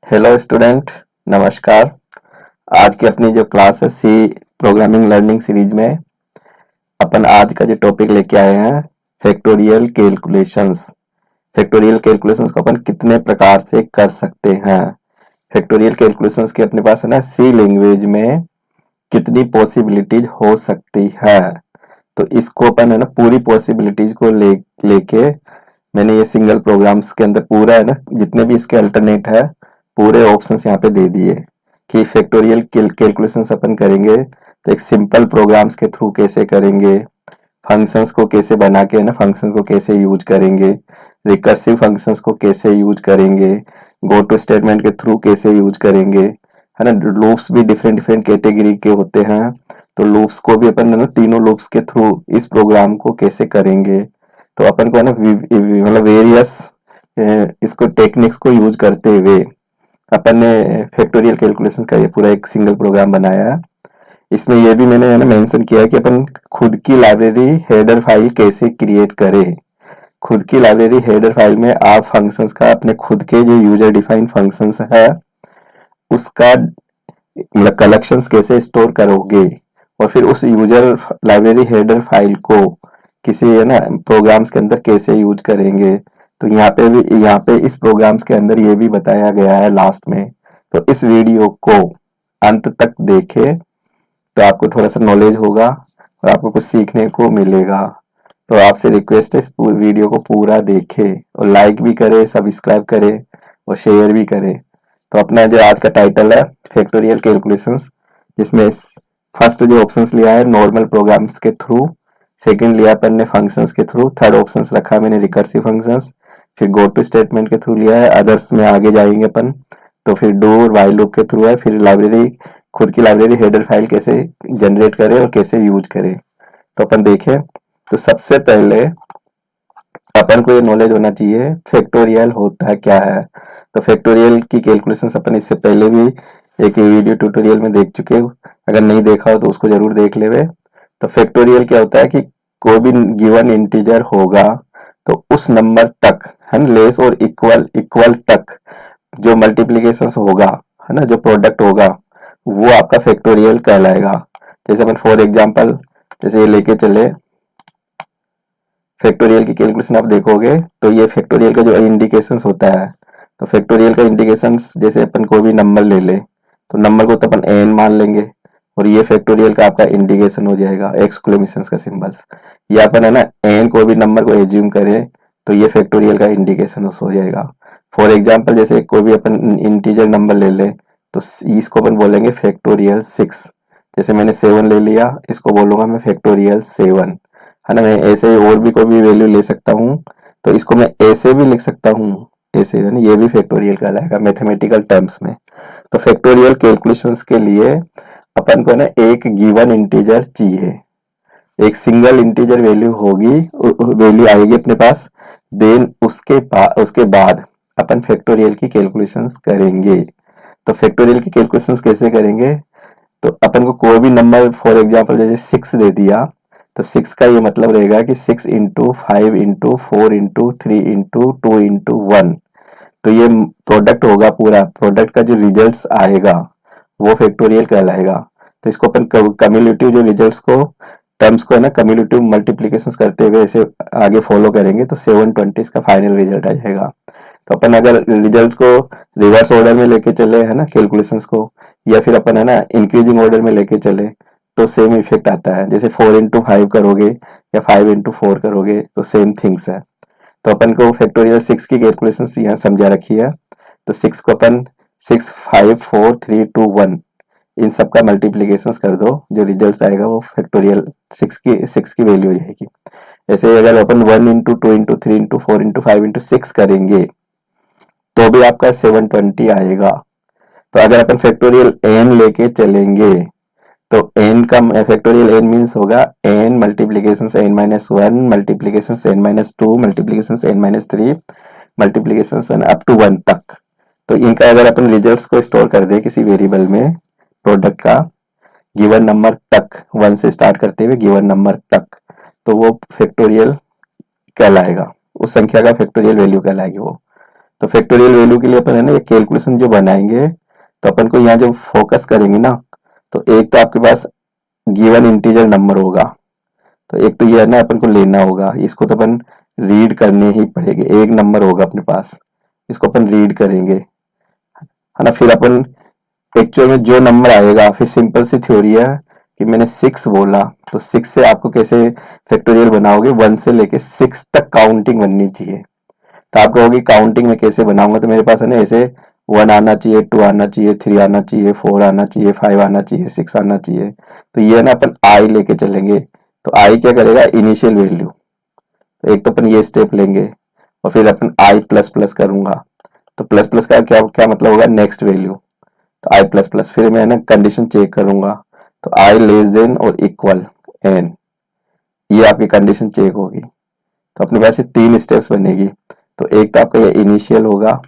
Hello student, नमस्कार। आज की अपनी जो क्लास है सी प्रोग्रामिंग लर्निंग सीरीज में अपन आज का जो टॉपिक लेके आए हैं फैक्टोरियल कैलकुलेशंस। फैक्टोरियल कैलकुलेशंस को अपन कितने प्रकार से कर सकते हैं। फैक्टोरियल कैलकुलेशंस के अपने पास है ना सी लैंग्वेज में कितनी पॉसिबिलिटीज हो सकती है। तो इसको अपन है ना पूरी पॉसिबिलिटीज को लेके मैंने ये सिंगल प्रोग्राम्स के अंदर पूरा है ना जितने भी इसके अल्टरनेट है पूरे ऑप्शंस यहाँ पे दे दिए कि फैक्टोरियल कैलकुलेशंस अपन करेंगे तो एक सिंपल प्रोग्राम्स के थ्रू कैसे करेंगे, फंक्शंस को कैसे बना के ना फंक्शंस को कैसे यूज करेंगे, रिकर्सिव फंक्शंस को कैसे यूज करेंगे, गो टू स्टेटमेंट के थ्रू कैसे यूज करेंगे, है ना। लूप्स भी डिफरेंट डिफरेंट कैटेगरी के होते हैं, तो लूप्स को भी अपन है ना तीनों लूप्स के थ्रू इस प्रोग्राम को कैसे करेंगे। तो अपन को है ना मतलब वेरियस इसको टेक्निक्स को यूज करते हुए अपन ने फैक्टोरियल कैलकुलेशंस का ये पूरा एक सिंगल प्रोग्राम बनाया है। इसमें ये भी मैंने है ना मेंशन किया है कि अपन खुद की लाइब्रेरी हेडर फाइल कैसे क्रिएट करें। खुद की लाइब्रेरी हेडर फाइल में आप फंक्शंस का अपने खुद के जो यूजर डिफाइंड फंक्शंस है उसका मतलब कलेक्शंस कैसे स्टोर करोगे और फिर उस यूजर लाइब्रेरी हेडर फाइल को किसी है ना प्रोग्राम्स के अंदर कैसे यूज करेंगे। तो यहाँ पे इस प्रोग्राम्स के अंदर ये भी बताया गया है लास्ट में। तो इस वीडियो को अंत तक देखें तो आपको थोड़ा सा नॉलेज होगा और आपको कुछ सीखने को मिलेगा। तो आपसे रिक्वेस्ट है इस वीडियो को पूरा देखें और लाइक भी करें, सब्सक्राइब करें और शेयर भी करें। तो अपना जो आज का टाइटल है फैक्टोरियल कैलकुलेशंस, जिसमें फर्स्ट जो ऑप्शंस लिया है नॉर्मल प्रोग्राम्स के थ्रू, सेकंड लिया अपन ने फंक्शंस के थ्रू, थर्ड ऑप्शंस रखा मैंने रिकर्सिव फंक्शंस, फिर गो टू स्टेटमेंट के थ्रू लिया है, अदर्स में आगे जाएंगे अपन। तो फिर डू और व्हाइल लूप के थ्रू है, फिर लाइब्रेरी खुद की लाइब्रेरी हेडर फाइल कैसे जनरेट करें और कैसे यूज करें। तो अपन देखें तो सबसे पहले अपन को ये नॉलेज होना चाहिए फैक्टोरियल होता क्या है। तो फैक्टोरियल की कैलकुलेशंस अपन इससे पहले भी एक वीडियो ट्यूटोरियल में देख चुके हो, अगर नहीं देखा हो तो उसको जरूर देख लेवे। तो फैक्टोरियल क्या होता है कि कोई भी गिवन इंटीजर होगा तो उस नंबर तक है ना लेस और इक्वल इक्वल तक जो मल्टीप्लीकेशन होगा है ना जो प्रोडक्ट होगा वो आपका फैक्टोरियल कहलाएगा। जैसे अपन फॉर एग्जांपल जैसे ये लेके चले फैक्टोरियल की कैलकुलेशन आप देखोगे तो ये फैक्टोरियल का जो इंडिकेशंस होता है, तो फैक्टोरियल का इंडिकेशंस जैसे अपन कोई भी नंबर ले ले तो नंबर को तो अपन एन मान लेंगे और ये फैक्टोरियल का आपका इंडिकेशन हो जाएगा एक्सक्लेमेशन का सिंबल्स। ये अपन है ना एन कोई भी नंबर को एज्यूम करें तो ये फैक्टोरियल का इंडिकेशन हो जाएगा। फॉर एग्जाम्पल जैसे कोई भी अपन इंटीजर नंबर ले ले तो इसको अपन बोलेंगे फैक्टोरियल 6। जैसे मैंने 7 ले लिया, इसको बोलूंगा मैं फैक्टोरियल 7, है ना। मैं ऐसे ही और भी कोई भी वैल्यू ले सकता हूँ तो इसको मैं ऐसे भी लिख सकता हूँ, ऐसे है ना, ये भी फैक्टोरियल कहलाएगा मैथमेटिकल टर्म्स में। तो फैक्टोरियल कैलकुलेशंस के लिए अपन को ना एक गिवन इंटीजर चाहिए, एक सिंगल इंटीजर वैल्यू होगी, वैल्यू आएगी अपने पास, देन उसके बाद अपन फैक्टोरियल की कैलकुलेशंस करेंगे। तो फैक्टोरियल की कैलकुलेशंस कैसे करेंगे, तो अपन को कोई भी नंबर फॉर एग्जांपल जैसे 6 दे दिया तो 6 का ये मतलब रहेगा कि 6 into 5 into 4 into 3 into 2 into 1। तो ये प्रोडक्ट होगा, पूरा प्रोडक्ट का जो रिजल्ट्स आएगा वो फैक्टोरियल कहलाएगा। तो इसको अपन कम्युलेटिव जो रिजल्ट्स को टर्म्स को है ना कम्युलेटिव मल्टीप्लीकेशंस करते हुए ऐसे आगे फॉलो करेंगे तो 720 इसका फाइनल रिजल्ट आ जाएगा। तो अपन अगर रिजल्ट को रिवर्स ऑर्डर में लेके चले है ना कैलकुलेशंस को, या फिर अपन है ना इंक्रीजिंग ऑर्डर में लेके चले तो सेम इफेक्ट आता है। जैसे 4 इंटू 5 करोगे या 5 इंटू 4 करोगे तो सेम थिंग्स है। तो अपन को फैक्टोरियल 6 की कैलकुलेशंस यहाँ समझा रखी है। तो 6 को अपन 6 5 4 3 2 1 इन सब का मल्टीप्लीकेशंस कर दो, जो रिजल्ट आएगा वो फैक्टोरियल 6 की वैल्यू हो जाएगी। ऐसे अगर अपन 1 into 2 into 3 into 4 into 5 into 6 करेंगे तो भी आपका 720 आएगा। तो अगर अपन फैक्टोरियल n लेके चलेंगे तो n का फैक्टोरियल n मीन्स होगा n multiplication n minus 1 multiplication n minus 2 multiplication n minus 3 multiplication up to 1 तक। तो इनका अगर अपन रिजल्ट्स को स्टोर कर दे किसी वेरिएबल में प्रोडक्ट का गिवन नंबर तक 1 से स्टार्ट करते हुए गिवन नंबर तक, तो वो फैक्टोरियल कहलाएगा, उस संख्या का फैक्टोरियल वैल्यू कहलाएगी वो। तो फैक्टोरियल वैल्यू के लिए अपन है ना ये कैलकुलेशन जो बनाएंगे, तो अपन को यहाँ जब फोकस करेंगे ना, तो एक तो आपके पास गिवन इंटीजर नंबर होगा, तो एक तो ये है ना अपन को लेना होगा, इसको तो अपन रीड करने ही पड़ेंगे, एक नंबर होगा अपने पास, इसको अपन रीड करेंगे, है ना। फिर अपन एक्चुअल में जो नंबर आएगा, फिर सिंपल सी थ्योरी है कि मैंने 6 बोला, तो 6 से आपको कैसे फैक्टोरियल बनाओगे, 1 से लेके 6 तक काउंटिंग बननी चाहिए। तो आप कहोगे काउंटिंग में कैसे बनाऊंगा, तो मेरे पास है ना ऐसे 1 आना चाहिए, 2 आना चाहिए, 3 आना चाहिए, 4 आना चाहिए, 5 आना चाहिए, 6 आना चाहिए। तो ये ना अपन आई लेके चलेंगे। तो आई क्या करेगा, इनिशियल वैल्यू। तो एक तो अपन ये स्टेप लेंगे और फिर अपन आई प्लस प्लस करूंगा। तो प्लस प्लस का क्या क्या मतलब होगा, नेक्स्ट वैल्यू। तो आई प्लस प्लस, फिर मैं ना कंडीशन चेक करूंगा, तो आई लेस देन और इक्वल एन, ये आपकी कंडीशन चेक होगी। तो अपने पास ये 3 स्टेप्स बनेगी। तो एक तो आपका ये इनिशियल होगा,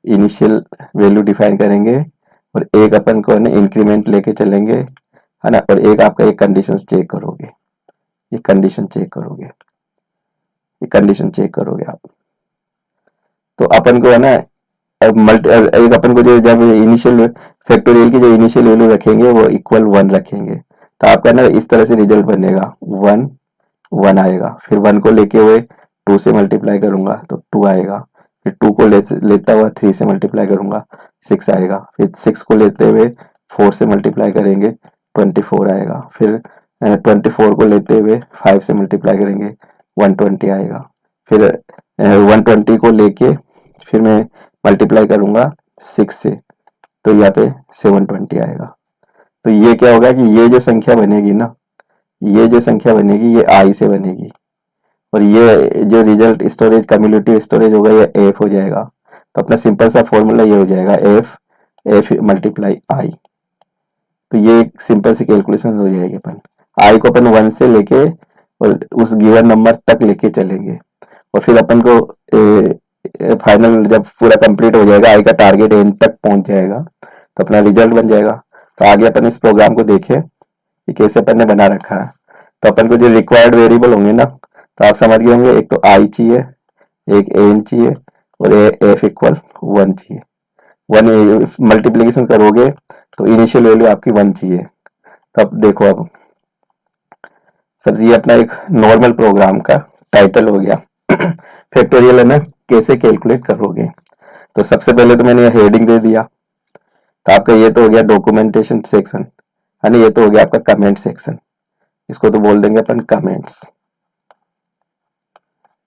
इनिशियल वैल्यू डिफाइन करेंगे, और एक अपन को है ना इंक्रीमेंट लेके चलेंगे, है ना, और एक आपका ये कंडीशंस चेक करोगे, ये कंडीशन चेक करोगे, ये कंडीशन चेक करोगे आप। तो अपन को है ना अब एक अपन को जो जब इनिशियल फैक्टोरियल की जो इनिशियल वैल्यू रखेंगे वो इक्वल 1 रखेंगे, तो आपका ना इस तरह से रिजल्ट बनेगा, 1 1 आएगा, फिर 1 को लेके हुए 2 से मल्टीप्लाई करूंगा तो 2 आएगा, फिर 2 को लेता हुआ 3 से मल्टीप्लाई करूंगा 6 आएगा, फिर 6 को लेते हुए 4 से मल्टीप्लाई करेंगे 24 आएगा, फिर 24 को लेते हुए 5 से मल्टीप्लाई करेंगे 120 आएगा, फिर 120 को लेके फिर मैं मल्टीप्लाई करूंगा 6 से, तो यहाँ पे 720 आएगा। तो ये क्या होगा कि ये जो संख्या बनेगी ना, ये जो संख्या बनेगी ये आई से बनेगी, और ये जो रिजल्ट स्टोरेज कम्युलेटिव स्टोरेज होगा ये एफ हो जाएगा। तो अपना सिंपल सा फॉर्मूला ये हो जाएगा, एफ मल्टीप्लाई आई। तो ये एक सिंपल सी कैलकुलेशन हो जाएगी। अपन आई को अपन 1 से लेके और उस गिवन नंबर तक लेके चलेंगे, और फिर अपन को फाइनल जब पूरा कंप्लीट हो जाएगा, आई का टारगेट एन तक पहुंच जाएगा, तो अपना रिजल्ट बन जाएगा। तो आगे अपन इस प्रोग्राम को देखें कि कैसे अपन ने बना रखा है। तो अपन को जो रिक्वायर्ड वेरिएबल होंगे ना, तो आप समझ गए होंगे, एक तो आई चाहिए, एक एन चाहिए, और एफ इक्वल 1 चाहिए। 1 मल्टीप्लीकेशन करोगे तो इनिशियल वैल्यू आपकी 1 चाहिए। तो अब देखो, अब सबसे ये अपना एक नॉर्मल प्रोग्राम का टाइटल हो गया फैक्टोरियल है ना कैसे कैलकुलेट करोगे। तो सबसे पहले तो मैंने हेडिंग दे दिया, तो आपका ये तो हो गया डॉक्यूमेंटेशन सेक्शन, है ना, ये तो हो गया आपका कमेंट सेक्शन, इसको तो बोल देंगे अपन कमेंट्स।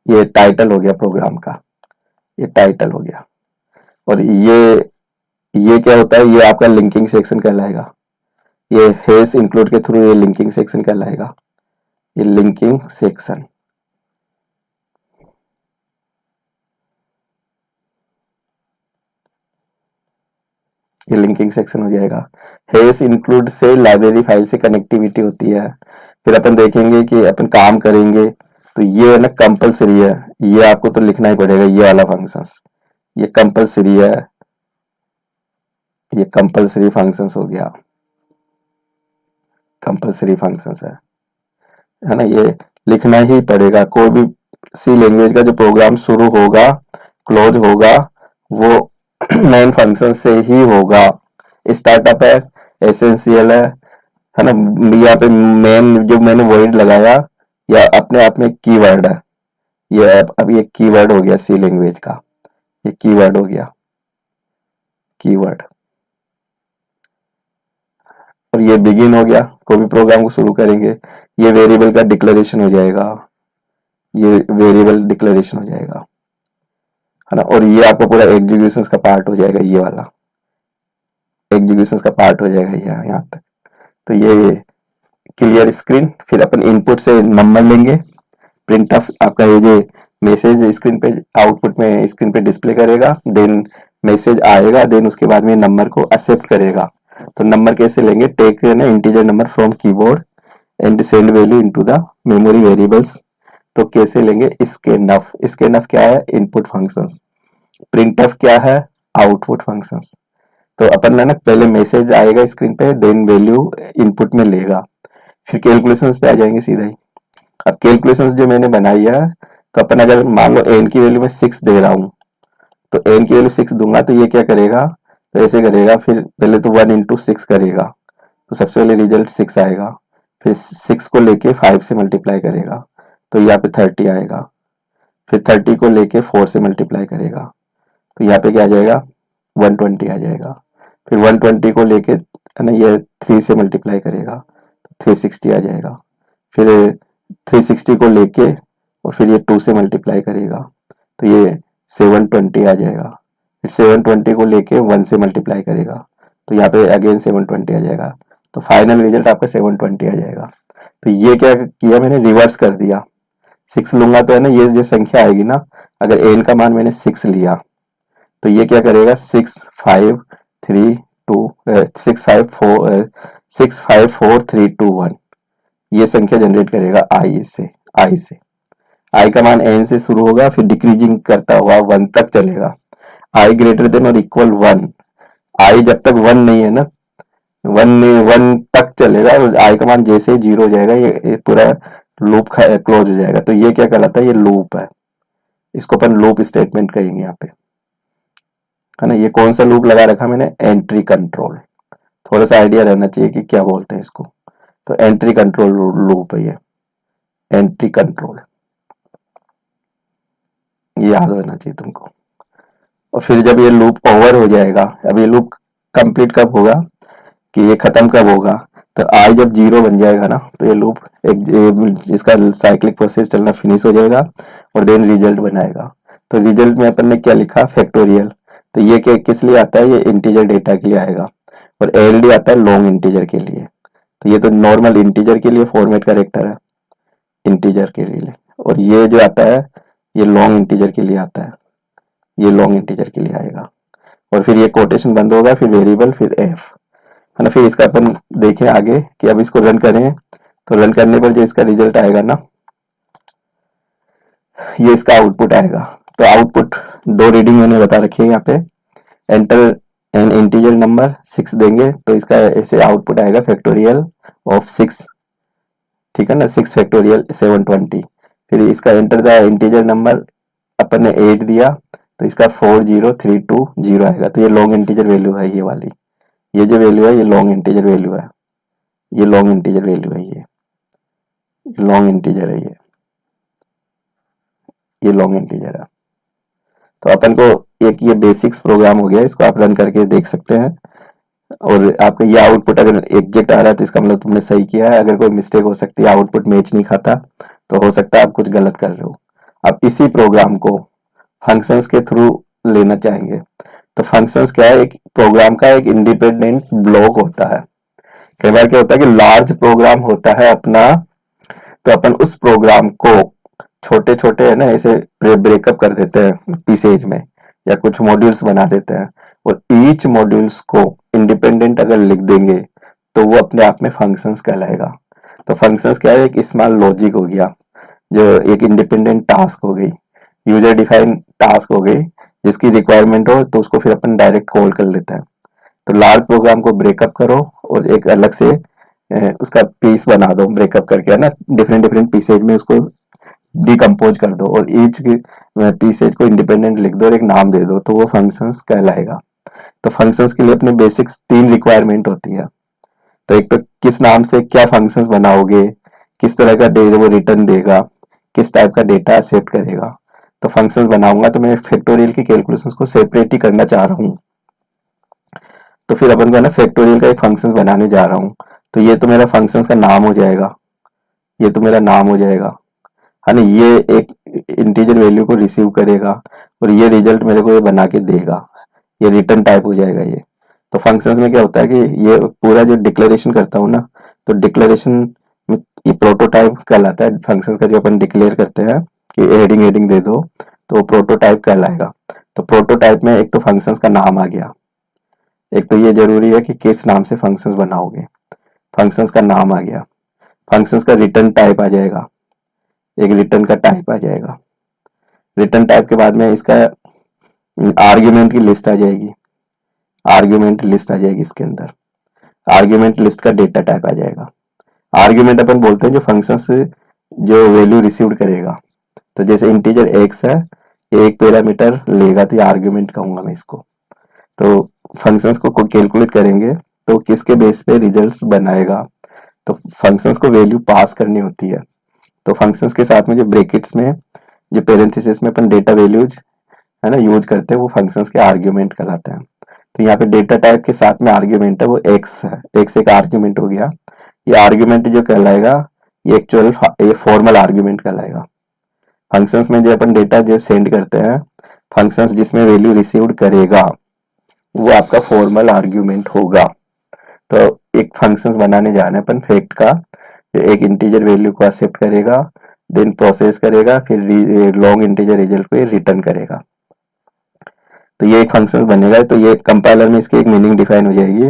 ये टाइटल हो गया प्रोग्राम का, ये टाइटल हो गया। और ये क्या होता है, ये आपका लिंकिंग सेक्शन कहलाएगा, ये हैश इंक्लूड के थ्रू ये लिंकिंग सेक्शन कहलाएगा, ये लिंकिंग सेक्शन। ये लिंकिंग सेक्शन हो जाएगा। हैश इंक्लूड से लाइब्रेरी फाइल से कनेक्टिविटी होती है। फिर अपन देखेंगे कि अपन काम करेंगे, तो ये है ना कंपलसरी है, ये आपको तो लिखना ही पड़ेगा, ये वाला फंक्शंस ये कंपलसरी है, ये कंपलसरी फंक्शंस हो गया, कंपलसरी फंक्शंस है ना, ये लिखना ही पड़ेगा। कोई भी सी लैंग्वेज का जो प्रोग्राम शुरू होगा क्लोज होगा वो मेन फंक्शन से ही होगा। स्टार्टअप है, एसेंशियल है ना, यहाँ पे मेन जो मैंने वर्ड लगाया या अपने आप में कीवर्ड है, ये अब ये कीवर्ड हो गया सी लैंग्वेज का, ये कीवर्ड हो गया, कीवर्ड। और ये बिगिन हो गया, कोई भी प्रोग्राम को शुरू करेंगे, ये वेरिएबल का डिक्लेरेशन हो जाएगा, ये वेरिएबल डिक्लेरेशन हो जाएगा, है ना। और ये आपका पूरा एग्जीक्यूशन का पार्ट हो जाएगा, ये वाला एग्जीक्यूशन का पार्ट हो जाएगा यहाँ तक। तो ये क्लियर स्क्रीन, फिर अपन इनपुट से नंबर लेंगे, प्रिंट ऑफ आपका ये जो मैसेज स्क्रीन पे आउटपुट में स्क्रीन पे डिस्प्ले करेगा, देन मैसेज आएगा, देन उसके बाद में नंबर को एक्सेप्ट करेगा। तो नंबर कैसे लेंगे, टेक ना integer number from keyboard and send value into the memory variables. तो कैसे लेंगे, स्कैनफ, स्कैनफ क्या है, इनपुट फंक्शंस, प्रिंटफ क्या है, आउटपुट फंक्शंस। तो अपन ना पहले मैसेज आएगा स्क्रीन पे, देन वैल्यू इनपुट में लेगा, फिर कैलकुलेशंस पे आ जाएंगे सीधा ही। अब कैलकुलेशंस जो मैंने बनाई है, तो अपन अगर मान लो एन की वैल्यू में 6 दे रहा हूं, तो n की वैल्यू 6 दूंगा तो ये क्या करेगा, तो ऐसे करेगा, फिर पहले तो 1 इंटू 6 करेगा, तो सबसे पहले रिजल्ट 6 आएगा, फिर 6 को लेके 5 से मल्टीप्लाई करेगा तो यहाँ पे 30 आएगा, फिर 30 को लेके 4 से मल्टीप्लाई करेगा तो यहाँ पे क्या आ जाएगा, 120 आ जाएगा, फिर 120 को लेके है ना ये 3 से मल्टीप्लाई करेगा तो 360 आ जाएगा, फिर 360 को लेके और फिर ये 2 से मल्टीप्लाई करेगा तो ये 720 आ जाएगा, फिर 720 को लेके 1 से मल्टीप्लाई करेगा तो यहाँ पे अगेन 720 आ जाएगा, तो फाइनल रिजल्ट आपका 720 आ जाएगा। तो ये क्या किया मैंने, रिवर्स कर दिया, 6 लूंगा तो है ना ये जो संख्या आएगी ना, अगर n का मान मैंने 6 लिया तो ये क्या करेगा, 654 ये संख्या जनरेट करेगा i से। i का मान n से शुरू होगा, फिर डिक्रीजिंग करता हुआ 1 तक चलेगा, i ग्रेटर देन और इक्वल 1, i जब तक 1 नहीं है ना, 1 तक चलेगा, और i का मान जैसे 0 हो जाएगा ये पूरा लूप क्लोज हो जाएगा, तो ये क्या कहलाता है, ये लूप है, इसको अपन लूप स्टेटमेंट कहेंगे यहाँ पे, है ना। ये कौन सा लूप लगा रखा मैंने, एंट्री कंट्रोल, थोड़ा सा आइडिया रहना चाहिए कि क्या बोलते हैं इसको, तो एंट्री कंट्रोल लूप है ये, एंट्री कंट्रोल, ये याद होना चाहिए तुमको। और फिर जब ये लूप ओवर हो जाएगा, अब ये लूप कंप्लीट कब होगा, कि ये खत्म कब होगा, तो आई जब 0 बन जाएगा ना तो ये लूप इसका साइक्लिक प्रोसेस चलना फिनिश हो जाएगा और देन रिजल्ट बनाएगा। तो रिजल्ट में अपन ने क्या लिखा, फैक्टोरियल, तो ये क्या किस लिए आता है, ये इंटीजर डेटा के लिए आएगा, और एलडी आता है लॉन्ग इंटीजर के लिए, तो ये तो नॉर्मल इंटीजर के लिए फॉर्मेट कैरेक्टर है, इंटीजर के लिए, और ये जो आता है ये लॉन्ग इंटीजर के लिए आता है, ये लॉन्ग इंटीजर के लिए आएगा, और फिर ये कोटेशन बंद होगा, फिर वेरिएबल, फिर एफ, है ना। फिर इसका अपन देखें आगे कि अब इसको रन करें, तो रन करने पर जो इसका रिजल्ट आएगा ना, ये इसका आउटपुट आएगा। तो आउटपुट 2 रीडिंग मैंने बता रखी है यहाँ पे, एंटर एन इंटीजर नंबर 6 देंगे तो इसका ऐसे आउटपुट आएगा, फैक्टोरियल ऑफ 6, ठीक है ना, 6 फैक्टोरियल 720, फिर इसका एंटर द इंटीजर नंबर अपन ने 8 दिया तो इसका 4032 आएगा, तो ये लॉन्ग इंटीजर वैल्यू है, ये वाली, ये जो वैल्यू है ये लॉन्ग इंटीजर वैल्यू है, ये लॉन्ग इंटीजर वैल्यू है, ये लॉन्ग इंटीजर है, ये लॉन्ग इंटीजर है। तो अपन को एक ये बेसिक्स प्रोग्राम हो गया, इसको आप रन करके देख सकते हैं, और आपका ये आउटपुट अगर एग्जैक्ट आ रहा है तो इसका मतलब तुमने सही किया है, अगर कोई मिस्टेक हो सकती है, आउटपुट मैच नहीं खाता तो हो सकता है आप कुछ गलत कर रहे हो। अब इसी प्रोग्राम को फंक्शंस के थ्रू लेना चाहेंगे, तो फंक्शंस क्या है, एक प्रोग्राम का एक इंडिपेंडेंट ब्लॉक होता है। कई बार क्या होता है कि लार्ज प्रोग्राम होता है अपना, तो अपन उस प्रोग्राम को छोटे छोटे है ना ऐसे ब्रेकअप कर देते हैं पीसेज में, या कुछ मॉड्यूल्स बना देते हैं, और ईच मॉड्यूल्स को इंडिपेंडेंट अगर लिख देंगे तो वो अपने आप में फंक्शंस कहलाएगा। तो फंक्शंस क्या है, एक स्मॉल लॉजिक हो गया, जो एक इंडिपेंडेंट टास्क हो गई, यूजर डिफाइंड टास्क हो गई, जिसकी रिक्वायरमेंट हो तो उसको फिर अपन डायरेक्ट कॉल कर लेते हैं। तो लार्ज प्रोग्राम को ब्रेकअप करो और एक अलग से उसका पीस बना दो, ब्रेकअप करके, है ना, डिफरेंट डिफरेंट पीसेज में उसको डिकम्पोज कर दो, और ईच पीसेज को इंडिपेंडेंट लिख दो और एक नाम दे दो, तो वो फंक्शंस कहलाएगा। तो फंक्शंस के लिए अपने बेसिक्स 3 रिक्वायरमेंट होती है, तो एक तो किस नाम से क्या फंक्शंस बनाओगे, किस तरह का डेटा वो रिटर्न देगा, किस टाइप का डेटा एक्सेप्ट करेगा। तो फंक्शंस बनाऊंगा तो मैं फैक्टोरियल की कैलकुलेशंस को सेपरेट ही करना चाह रहा हूँ, तो फिर अपन को है ना फैक्टोरियल का एक फंक्शंस बनाने जा रहा हूँ, तो ये तो मेरा फंक्शंस का नाम हो जाएगा, ये तो मेरा नाम हो जाएगा, है ना, ये एक इंटीजर वैल्यू को रिसीव करेगा और ये रिजल्ट मेरे को ये बना के देगा, ये रिटर्न टाइप हो जाएगा ये। तो फंक्शंस में क्या होता है कि ये पूरा जो डिक्लेरेशन करता हूँ ना, तो डिक्लेरेशन में ये प्रोटोटाइप कहलाता है फंक्शंस का, जो अपन डिक्लेयर करते हैं कि हेडिंग दे दो तो वो प्रोटोटाइप कहलाएगा। तो प्रोटोटाइप में एक तो फंक्शंस का नाम आ गया, एक तो ये जरूरी है कि किस नाम से फंक्शंस बनाओगे, फंक्शंस का नाम आ गया, फंक्शंस का रिटर्न टाइप आ जाएगा, एक रिटर्न का टाइप आ जाएगा, रिटर्न टाइप के बाद में इसका आर्ग्यूमेंट की लिस्ट आ जाएगी, आर्ग्यूमेंट लिस्ट आ जाएगी इसके अंदर, आर्ग्यूमेंट लिस्ट का डेटा टाइप आ जाएगा। आर्ग्यूमेंट अपन बोलते हैं जो फंक्शन से जो वैल्यू रिसीव करेगा, तो जैसे इंटीजर x है, एक पैरामीटर लेगा, तो ये आर्ग्यूमेंट कहूंगा मैं इसको। तो फंक्शंस को कैलकुलेट करेंगे तो किसके बेस पे रिजल्ट्स बनाएगा, तो फंक्शंस को वैल्यू पास करनी होती है। तो फंक्शंस के साथ में जो ब्रैकेट्स में, जो पेरेंथेसिस में अपन डेटा वैल्यूज है ना यूज करते हैं, वो फंक्शंस के आर्ग्यूमेंट कहलाते हैं। तो यहाँ पे डेटा टाइप के साथ में आर्ग्यूमेंट है वो एक्स है, एक्स एक आर्ग्यूमेंट हो गया। ये आर्ग्यूमेंट जो कहलाएगा ये एक्चुअल ये फॉर्मल आर्ग्यूमेंट कहलाएगा। फंक्शंस में जो अपन डेटा जो सेंड करते हैं, फंक्शंस जिसमें वैल्यू रिसीव्ड करेगा वो आपका फॉर्मल आर्ग्यूमेंट होगा। तो एक फंक्शंस बनाने जा रहे हैं अपन फैक्ट का, जो एक इंटीजर वैल्यू को एक्सेप्ट करेगा, देन प्रोसेस करेगा, फिर लॉन्ग इंटीजर रिजल्ट को रिटर्न करेगा। तो ये एक फंक्शंस बनेगा। तो ये कंपाइलर में इसकी एक मीनिंग डिफाइन हो जाएगी।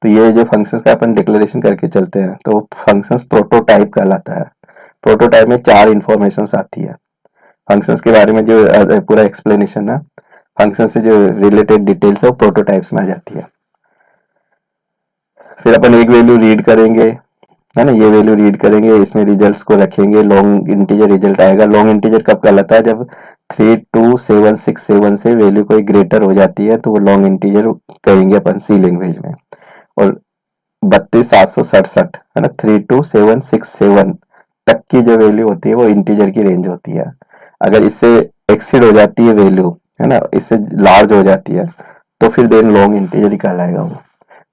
तो ये जो फंक्शंस का अपन डिक्लेरेशन करके चलते हैं तो फंक्शंस प्रोटोटाइप कहलाता है। प्रोटोटाइप में 4 इंफॉर्मेशंस आती है। फंक्शंस के बारे में जो पूरा एक्सप्लेनेशन है, फंक्शन से जो रिलेटेड डिटेल्स है वो प्रोटोटाइप्स में आ जाती है। फिर अपन एक वैल्यू रीड करेंगे, है ना, ये वैल्यू रीड करेंगे, इसमें रिजल्ट्स को रखेंगे, लॉन्ग इंटीजर रिजल्ट आएगा। लॉन्ग इंटीजर कब कहलाता है, जब 32767 से वैल्यू कोई ग्रेटर हो जाती है तो वो लॉन्ग इंटीजर कहेंगे अपन सी लैंग्वेज में। और 32767 है ना, 32767 तक की जो वैल्यू होती है वो इंटीजर की रेंज होती है। अगर इससे एक्सीड हो जाती है वैल्यू, है ना, इससे लार्ज हो जाती है, तो फिर देन लॉन्ग इंटीजर ही कहलाएगा वो।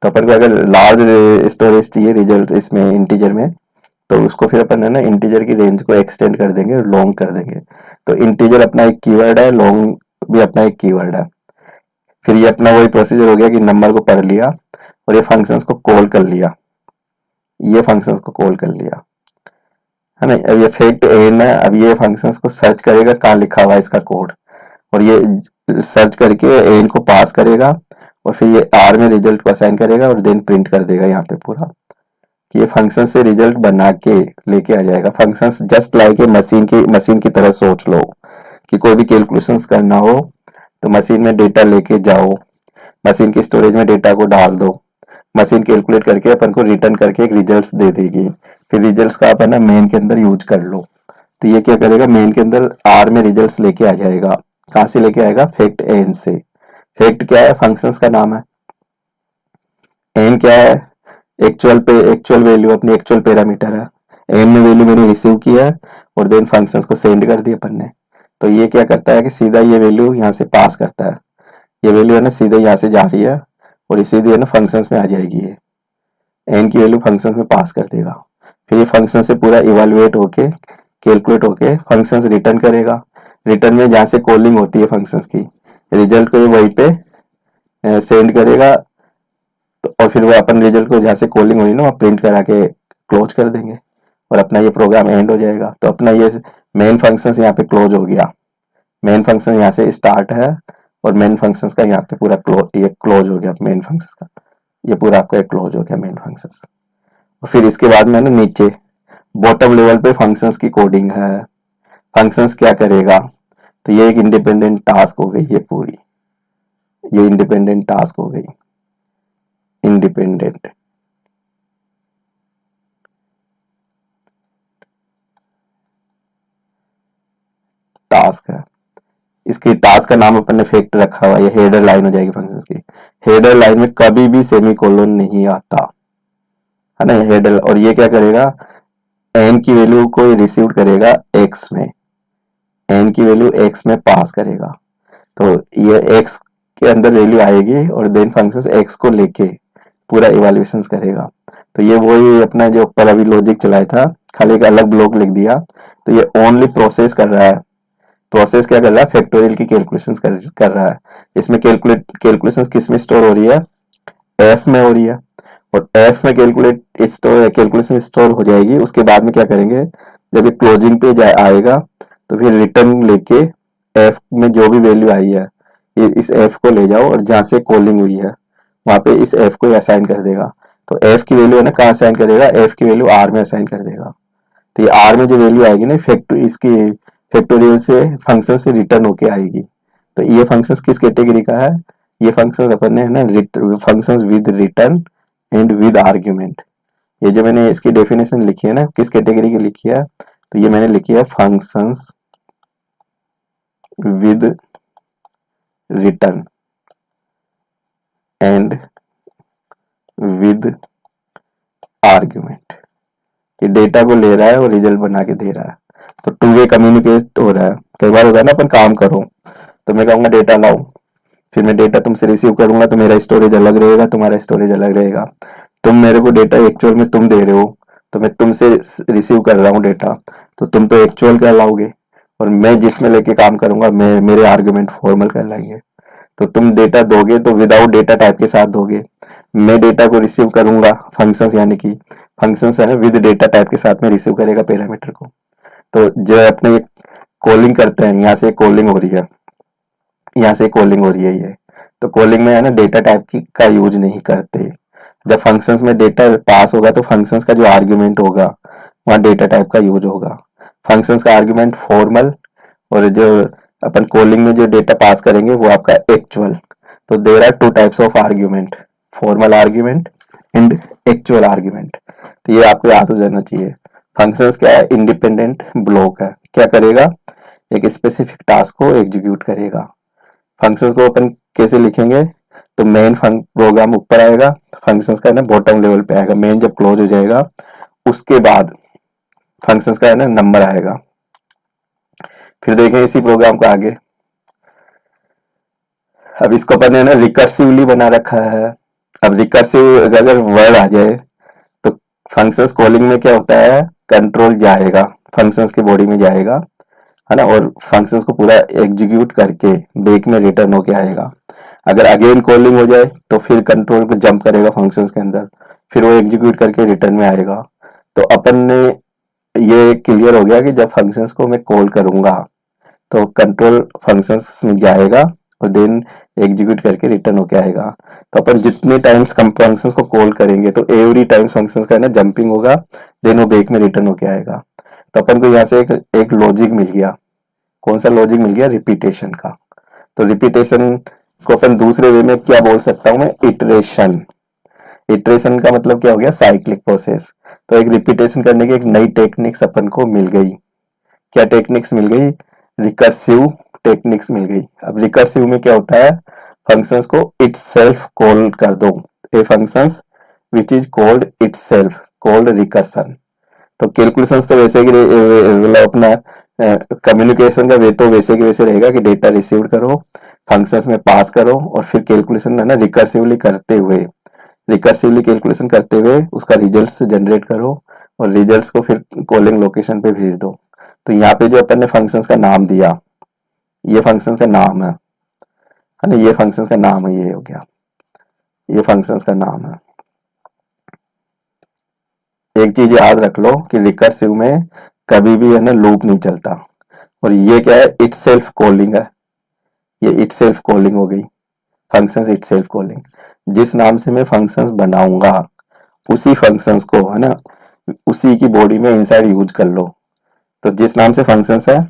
तो अपन को अगर लार्ज स्टोरेज चाहिए रिजल्ट इसमें इंटीजर में, तो उसको फिर अपन है ना इंटीजर की रेंज को एक्सटेंड कर देंगे और लॉन्ग कर देंगे। तो इंटीजर अपना एक कीवर्ड है, लॉन्ग भी अपना एक कीवर्ड है। फिर ये अपना वही प्रोसीजर हो गया कि नंबर को पढ़ लिया और ये फंक्शंस को कॉल कर लिया, ये फंक्शंस को कॉल कर लिया, है ना। अब ये फैक्ट एन है, अब ये फंक्शंस को सर्च करेगा कहाँ लिखा हुआ है इसका कोड, और ये सर्च करके एन को पास करेगा और फिर ये आर में रिजल्ट को असाइन करेगा और देन प्रिंट कर देगा यहाँ पे पूरा कि ये फंक्शन से रिजल्ट बना के लेके आ जाएगा। Functions just like a machine की तरह सोच लो कि कोई भी कैलकुलेशंस करना हो तो मशीन में डेटा लेके जाओ, मशीन की स्टोरेज में डेटा को डाल दो, मशीन कैलकुलेट करके अपन को रिटर्न करके एक रिजल्ट्स दे देगी। फिर रिजल्ट्स का आप है ना मेन के अंदर यूज कर लो। तो ये क्या करेगा, मेन के अंदर आर में रिजल्ट्स लेके आ जाएगा। कहाँ से लेके आएगा, फैक्ट एन से। फैक्ट क्या है, फंक्शंस का नाम है। एन क्या है, एक्चुअल वैल्यू, अपनी एक्चुअल पैरामीटर है। एन में वैल्यू मैंने रिसीव किया है और देन फंक्शंस को सेंड कर दिया अपन ने। तो ये क्या करता है कि सीधा ये वैल्यू यहाँ से पास करता है। ये वैल्यू है ना सीधे यहाँ से जा रही है और ये सीधे है ना फंक्शंस में आ जाएगी। ये एन की वैल्यू फंक्शंस में पास कर देगा। फिर ये फंक्शन से पूरा इवेलुएट होके कैलकुलेट होके फंक्शंस रिटर्न करेगा। रिटर्न में जहाँ से कॉलिंग होती है फंक्शंस की, रिजल्ट को ये वहीं पे सेंड करेगा। तो और फिर वो अपन रिजल्ट को जहाँ से कॉलिंग हुई ना वहाँ प्रिंट करा के क्लोज कर देंगे और अपना ये प्रोग्राम एंड हो जाएगा। तो अपना ये मेन फंक्शंस यहाँ पे क्लोज हो गया। मेन फंक्शन यहाँ से स्टार्ट है और मेन फंक्शंस का यहाँ पे पूरा क्लोज हो गया। मेन फंक्शंस का ये पूरा आपका एक क्लोज हो गया मेन फंक्शंस। और फिर इसके बाद में ना नीचे बॉटम लेवल पे फंक्शंस की कोडिंग है। फंक्शंस क्या करेगा, तो ये एक इंडिपेंडेंट टास्क हो गई, ये पूरी ये इंडिपेंडेंट टास्क हो गई, इंडिपेंडेंट टास्क है। इसके टास्क का नाम अपन ने फैक्ट रखा हुआ है, ये हेडर लाइन हो जाएगी फंक्शंस की। हेडर लाइन में कभी भी सेमीकोलन नहीं आता, है ना, हेडर। और ये क्या करेगा, एन की वैल्यू को रिसीव करेगा एक्स में, एन की वैल्यू एक्स में पास करेगा। तो ये एक्स के अंदर वैल्यू आएगी और देन फंक्शन एक्स को लेके पूरा इवैल्यूएशन करेगा। तो ये वही अपना जो ऊपर अभी लॉजिक चलाया था, खाली एक अलग ब्लॉक लिख दिया। तो ये ओनली प्रोसेस कर रहा है। प्रोसेस क्या कर रहा है, फैक्टोरियल की कैलकुलेशंस कर रहा है। इसमें कैलकुलेशंस किस में स्टोर हो रही है, एफ में हो रही है। और एफ में कैलकुलेशन स्टोर हो जाएगी। उसके बाद में क्या करेंगे, जब ये क्लोजिंग पे आएगा तो फिर रिटर्न लेके एफ में जो भी वैल्यू आई है ये इस एफ को ले जाओ और जहां से कॉलिंग हुई है वहां पे इस एफ को असाइन कर देगा। तो एफ की वैल्यू है ना कहाँ असाइन करेगा, एफ की वैल्यू आर में असाइन कर देगा। तो ये आर में जो वैल्यू आएगी ना इसकी फैक्टोरियल से फंक्शन से रिटर्न होके आएगी। तो ये फंक्शंस किस कैटेगरी का है, ये फंक्शंस अपन ने है ना functions with return and with argument. ये जो मैंने इसकी डेफिनेशन लिखी है ना किस कैटेगरी की लिखी है, तो ये मैंने लिखी है functions with return and with argument. ये डेटा को ले रहा है और रिजल्ट बना के दे रहा है, तो टू वे कम्युनिकेट हो रहा है। कई बार होता है ना, अपन काम करो तो मैं कहूँगा डेटा लाओ, फिर मैं डेटा तुमसे रिसीव करूंगा तो मेरा स्टोरेज अलग रहेगा, तुम्हारा स्टोरेज अलग रहेगा। तुम मेरे को डेटा एक्चुअल में तुम दे रहे हो, तो मैं तुमसे रिसीव कर रहा हूँ डेटा, तो तुम तो एक्चुअल कहलाओगे, और मैं जिसमें लेके काम करूंगा मैं मेरे आर्गुमेंट फॉर्मल कहलाएंगे। तो तुम डेटा दोगे तो विदाउट डेटा टाइप के साथ दोगे, मैं डेटा को रिसीव करूंगा फंक्शंस, यानी कि फंक्शंस है ना विद डेटा टाइप के साथ में रिसीव करेगा पैरामीटर को। तो जो अपने कॉलिंग करते हैं, यहाँ से कॉलिंग हो रही है, यहाँ से कॉलिंग हो रही है ये, तो कॉलिंग में है ना डेटा टाइप की का यूज नहीं करते। जब फंक्शंस में डेटा पास होगा तो फंक्शंस का जो आर्ग्यूमेंट होगा वहाँ डेटा टाइप का यूज होगा। फंक्शंस का आर्ग्यूमेंट फॉर्मल, और जो अपन कॉलिंग में जो डेटा पास करेंगे वो आपका एक्चुअल। तो there are two types of argument, formal argument and actual argument. तो ये आपको याद हो जाना चाहिए। फंक्शंस क्या है, इंडिपेंडेंट ब्लॉक है, क्या करेगा, एक स्पेसिफिक टास्क को एग्जीक्यूट करेगा। फंक्शंस को अपन कैसे लिखेंगे, तो मेन प्रोग्राम ऊपर आएगा, फंक्शंस का है ना बॉटम लेवल पे आएगा। मेन जब क्लोज हो जाएगा उसके बाद फंक्शंस का है ना नंबर आएगा। फिर देखें इसी प्रोग्राम को आगे, अब इसको अपन है ना रिकर्सिवली बना रखा है। अब रिकर्सिव अगर वर्ड आ जाए तो फंक्शंस कॉलिंग में क्या होता है, कंट्रोल जाएगा फंक्शंस के बॉडी में जाएगा, है ना, और फंक्शंस को पूरा एग्जीक्यूट करके बैक में रिटर्न होके आएगा। अगर अगेन कॉलिंग हो जाए तो फिर कंट्रोल को जंप करेगा फंक्शंस के अंदर, फिर वो एग्जीक्यूट करके रिटर्न में आएगा। तो अपन ने ये क्लियर हो गया कि जब फंक्शंस को मैं कॉल करूंगा तो कंट्रोल फंक्शंस में जाएगा और देन एग्जीक्यूट करके रिटर्न होके आएगा। तो अपन जितने टाइम्स फंक्शंस को कॉल करेंगे तो एवरी टाइम्स फंक्शंस का ना जंपिंग होगा, देन वो बैक में रिटर्न होके आएगा। तो अपन को यहाँ से एक लॉजिक मिल गया। कौन सा लॉजिक मिल गया, रिपीटेशन का। तो रिपीटेशन को अपन दूसरे वे में क्या बोल सकता हूं मैं, इटरेशन। इटरेशन का मतलब क्या हो गया, साइक्लिक प्रोसेस। तो एक रिपीटेशन करने की एक नई टेक्निक्स अपन को मिल गई। क्या टेक्निक्स मिल गई, रिकर्सिव टेक्निक्स मिल गई। अब रिकर्सिव में क्या होता है, फंक्शंस को इटसेल्फ कॉल कर दो, a functions which is called itself, called recursion. तो कैलकुलेशंस तो वैसे ही मतलब अपना कम्युनिकेशन का वे तो वैसे के वैसे रहेगा कि डेटा रिसीव करो, फंक्शंस में पास करो, और फिर कैलकुलेशन है ना रिकर्सिवली कैलकुलेशन करते हुए उसका रिजल्ट्स जनरेट करो, और रिजल्ट्स को फिर कॉलिंग लोकेशन पे भेज दो। तो यहाँ पे जो अपन ने फंक्शंस का नाम दिया, ये फंक्शंस का नाम है ना, ये फंक्शंस का नाम है, ये हो गया, ये फंक्शंस का नाम है। एक चीज याद रख लो कि रिकर्सिव में कभी भी है ना लूप नहीं चलता, और ये क्या है, इट सेल्फ कॉलिंग है, ये इट सेल्फ कॉलिंग हो गई, फंक्शंस इट सेल्फ कॉलिंग। जिस नाम से मैं फंक्शंस बनाऊंगा उसी फंक्शंस को है ना उसी की बॉडी में इनसाइड यूज कर लो। तो जिस नाम से फंक्शंस है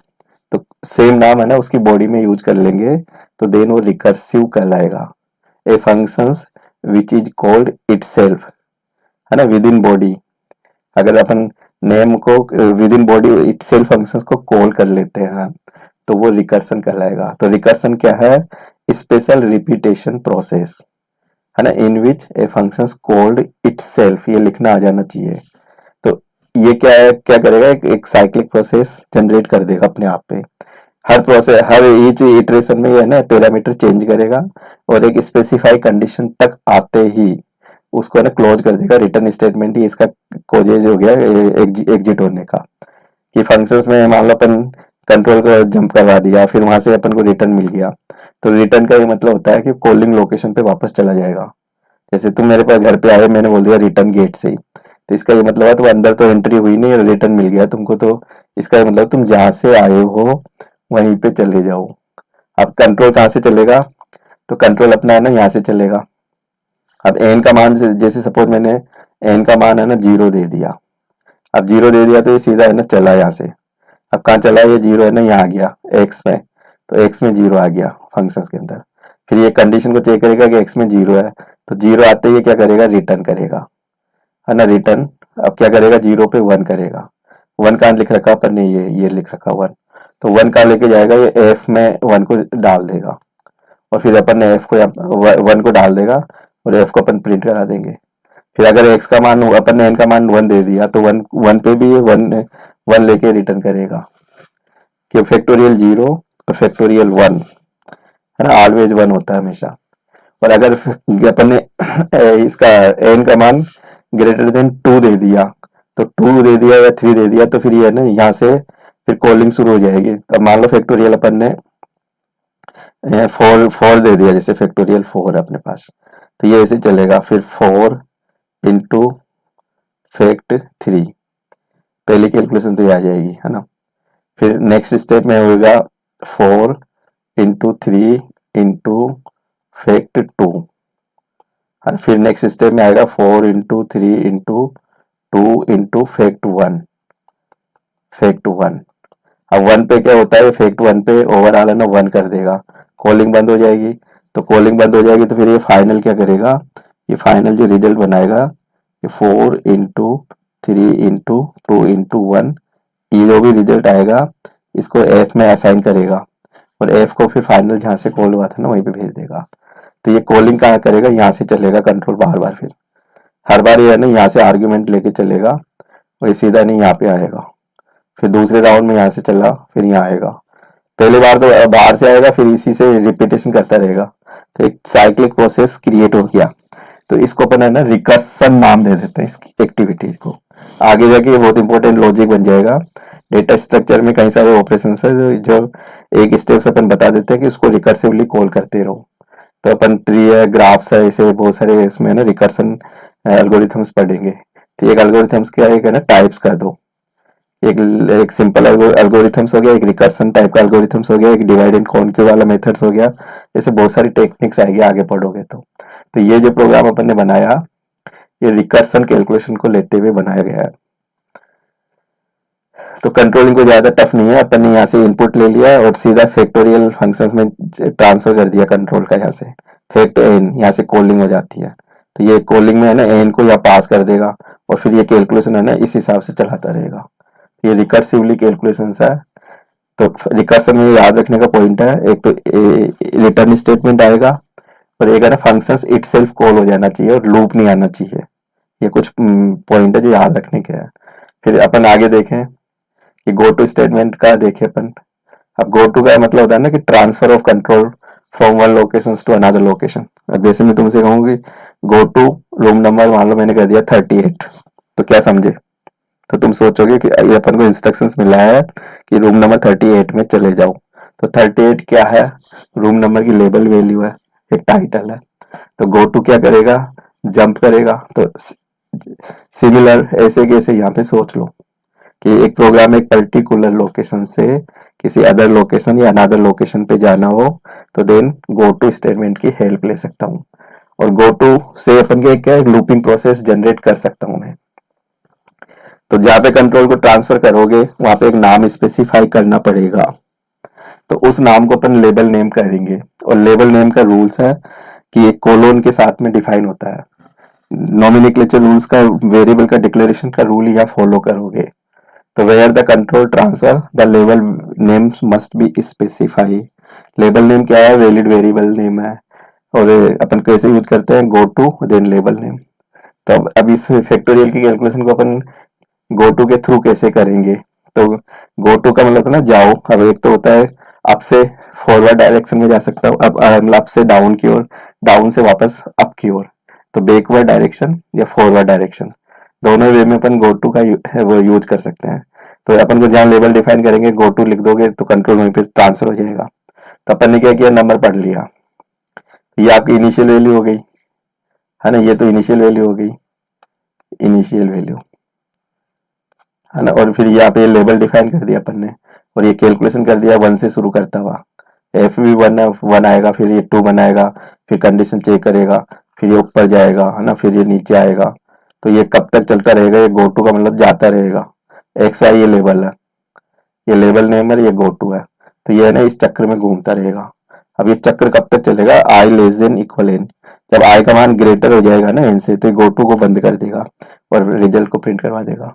तो सेम नाम है ना उसकी बॉडी में यूज कर लेंगे, तो देन वो रिकर्सिव कहलाएगा। A functions which is called itself, है ना, विद इन बॉडी। अगर अपन नेम को within body itself functions को कॉल कर लेते हैं तो वो रिकर्सन कहलाएगा। तो रिकर्सन क्या है, स्पेशल रिपीटेशन प्रोसेस, है ना, इन विच ए फंक्शंस कॉल्ड इटसेल्फ, ये लिखना आ जाना चाहिए। तो ये क्या है, क्या करेगा, एक साइक्लिक प्रोसेस जनरेट कर देगा अपने आप पे। हर प्रोसेस, हर ईच इटरेशन में ये है ना पैरामीटर चेंज करेगा, और एक स्पेसिफाई कंडीशन तक आते ही उसको है ना क्लोज कर देगा। रिटर्न स्टेटमेंट ही इसका कोजेज हो गया एग्जिट होने का। कि फंक्शंस में मान लो अपन कंट्रोल को जंप करवा दिया, फिर वहां से अपन को रिटर्न मिल गया, तो रिटर्न का ये मतलब होता है कि कॉलिंग लोकेशन पे वापस चला जाएगा। जैसे तुम मेरे पास घर पे आए, मैंने बोल दिया रिटर्न गेट से ही, तो इसका ये मतलब है तुम अंदर तो एंट्री हुई नहीं और रिटर्न मिल गया तुमको, तो इसका ये मतलब तुम जहां से आए हो वहीं पे चले जाओ। अब कंट्रोल कहाँ से चलेगा, तो कंट्रोल अपना है ना यहाँ से चलेगा। अब एन का मान जैसे सपोज मैंने एन का मान है ना 0 दे दिया, अब 0 दे दिया तो ये सीधा है ना चला यहाँ से। अब कहाँ चला, ये 0 है ना यहाँ आ गया एक्स में, तो एक्स में 0 आ गया फंक्शंस के अंदर। फिर ये कंडीशन को चेक करेगा कि एक्स में 0 है, तो 0 आते ही क्या करेगा, रिटर्न करेगा, है ना, रिटर्न। अब क्या करेगा, 0 पे 1 करेगा। 1 कहाँ लिख रखा अपन ने, ये लिख रखा 1। तो 1 का लेके जाएगा, ये एफ में 1 को डाल देगा और फिर अपन ने एफ को 1 को डाल देगा और एफ को अपन प्रिंट करा देंगे। फिर अगर एक्स का मान, अपन ने एन का मान 1 दे दिया तो 1 पे भी ये 1 लेके रिटर्न करेगा कि फैक्टोरियल 0 और फैक्टोरियल 1 है ना, ऑलवेज 1 होता है हमेशा। और अगर अपन ने इसका एन का मान ग्रेटर देन 2 दे दिया, तो 2 दे दिया या 3 दे दिया, तो फिर ये ना यहाँ से फिर कॉलिंग शुरू हो जाएगी। अब मान लो फैक्टोरियल अपन ने 4 दे दिया, जैसे फैक्टोरियल 4 है अपने पास, तो ये ऐसे चलेगा, फिर 4 इंटू फैक्ट 3, पहली कैलकुलेशन तो ये आ जाएगी, है ना। फिर नेक्स्ट स्टेप में होगा 4 इंटू 3 इंटू फैक्ट 2, और फिर नेक्स्ट स्टेप में आएगा 4 इंटू 3 इंटू 2 इंटू फैक्ट 1। अब 1 पे क्या होता है, फैक्ट 1 पे ओवरऑल है ना 1 कर देगा, कॉलिंग बंद हो जाएगी। तो कॉलिंग बंद हो जाएगी तो फिर ये फाइनल क्या करेगा, ये फाइनल जो रिजल्ट बनाएगा, ये 4 इंटू 3 इंटू 2 इंटू 1, ये जो भी रिजल्ट आएगा इसको एफ में असाइन करेगा और एफ को फिर फाइनल जहाँ से कॉल हुआ था ना वहीं पे भेज देगा। तो ये कॉलिंग कहाँ करेगा, यहाँ से चलेगा कंट्रोल बार बार, फिर हर बार ये है ना यहाँ से आर्ग्यूमेंट लेके चलेगा और ये सीधा नहीं यहाँ पे आएगा। फिर दूसरे राउंड में यहाँ से चला, फिर यहाँ आएगा। पहली बार तो बाहर से आएगा, फिर इसी से रिपीटेशन करता रहेगा, तो एक साइक्लिक प्रोसेस क्रिएट हो गया। तो इसको अपन है ना रिकर्सन नाम दे देते हैं इसकी एक्टिविटीज को। आगे जाके ये बहुत इंपॉर्टेंट लॉजिक बन जाएगा। डेटा स्ट्रक्चर में कई सारे ऑपरेशन है जो एक स्टेप्स अपन बता देते हैं कि उसको रिकर्सिवली कॉल करते रहो। तो अपन ट्री है, ग्राफ्स है, ऐसे बहुत सारे इसमें ना रिकर्सन एल्गोरिथम्स पढ़ेंगे। तो एक एल्गोरिथम्स क्या है ना, टाइप्स का दो, एक सिंपल एल्गोरिथम्स हो गया, एक रिकर्सन टाइप का एल्गोरिथम्स हो गया, एक डिवाइड एंड कॉन्क्यू वाला मेथड्स हो गया। ऐसे बहुत सारी टेक्निक्स आएगी आगे पढ़ोगे तो ये जो प्रोग्राम अपन ने बनाया ये रिकर्सन कैलकुलेशन को लेते हुए बनाया गया है। तो कंट्रोलिंग को ज्यादा टफ नहीं है, अपन ने यहाँ से इनपुट ले लिया और सीधा फैक्टोरियल फंक्शंस में ट्रांसफर कर दिया कंट्रोल का। यहाँ से फैक्ट एन, यहाँ से कॉलिंग हो जाती है, तो ये कॉलिंग में है ना एन को यहाँ पास कर देगा और फिर ये कैलकुलेशन है ना इस हिसाब से चलाता रहेगा। ये रिकर्सिवली कैलकुलेशन है। तो रिकर्सन में याद रखने का पॉइंट है, एक तो रिटर्न स्टेटमेंट आएगा और एक है ना फंक्शंस इटसेल्फ कॉल हो जाना चाहिए और लूप नहीं आना चाहिए। ये कुछ पॉइंट है जो याद रखने के हैं। फिर अपन आगे देखें कि गो टू स्टेटमेंट का देखें अपन। अब गो टू का मतलब होता है ना कि transfer of control from one location to another location. अब जैसे मैं तुमसे कहूंगी गो टू रूम नंबर, मान लो मैंने कह दिया 38, तो क्या समझे, तो तुम सोचोगे कि ये अपन को इंस्ट्रक्शंस मिला है कि रूम नंबर 38 में चले जाओ। तो 38 क्या है, रूम नंबर की लेबल वैल्यू है, एक टाइटल है। तो गो टू क्या करेगा, जंप करेगा। तो सिमिलर ऐसे कैसे यहाँ पे सोच लो कि एक प्रोग्राम एक पर्टिकुलर लोकेशन से किसी अदर लोकेशन या अनदर लोकेशन पे जाना हो तो देन गो टू स्टेटमेंट की हेल्प ले सकता हूँ और गो टू से अपन के क्या लूपिंग प्रोसेस जनरेट कर सकता हूँ मैं। तो जहाँ पे कंट्रोल को ट्रांसफर करोगे वहां पे एक नाम स्पेसिफाई करना पड़ेगा, तो उस नाम को अपन लेबल नेम करेंगे और लेबल नेम का रूल्स है कि एक कोलोन के साथ में डिफाइन होता है। नॉमिनक्लेचर रूल्स का, वेरिएबल का डिक्लेरेशन का रूल या फॉलो करोगे। तो where the control transfer the label name must be specify. Label name क्या है, वैलिड वेरिएबल नेम है और अपन कैसे यूज करते हैं, go to then label name. तो अब इस फैक्टोरियल की कैलकुलेशन को अपन गो टू के थ्रू कैसे करेंगे, तो गो टू का मतलब ना जाओ। अब एक तो होता है अप से फॉरवर्ड डायरेक्शन में जा सकता हूँ, अब अप से डाउन की ओर, डाउन से वापस अप की ओर, तो बैकवर्ड डायरेक्शन या फॉरवर्ड डायरेक्शन, दोनों वे में अपन गो टू का है वो यूज कर सकते हैं। तो अपन को जहाँ लेवल डिफाइन करेंगे गो टू लिख दोगे तो कंट्रोल वहीं पे ट्रांसफर हो जाएगा। तो अपन ने क्या किया, नंबर पढ़ लिया, ये आपकी इनिशियल वैल्यू हो गई है ना, ये तो इनिशियल वैल्यू हो गई, इनिशियल वैल्यू है ना। और फिर यहाँ पे लेबल डिफाइन कर दिया अपन ने और ये कैलकुलेशन कर दिया 1 से शुरू करता हुआ। एफ भी 1 आएगा, फिर ये 2 बनाएगा, फिर कंडीशन चेक करेगा, फिर ये ऊपर जाएगा है ना, फिर ये नीचे आएगा। तो ये कब तक चलता रहेगा, ये गो टू का मतलब जाता रहेगा। एक्स वाई ये लेबल है, ये लेबल नेम है, ये गो टू है। तो ये है ना इस चक्र में घूमता रहेगा। अब ये चक्र कब तक चलेगा, आई लेस देन इक्वल एन। जब आई का मान ग्रेटर हो जाएगा ना एन से तो गो टू को बंद कर देगा और रिजल्ट को प्रिंट करवा देगा।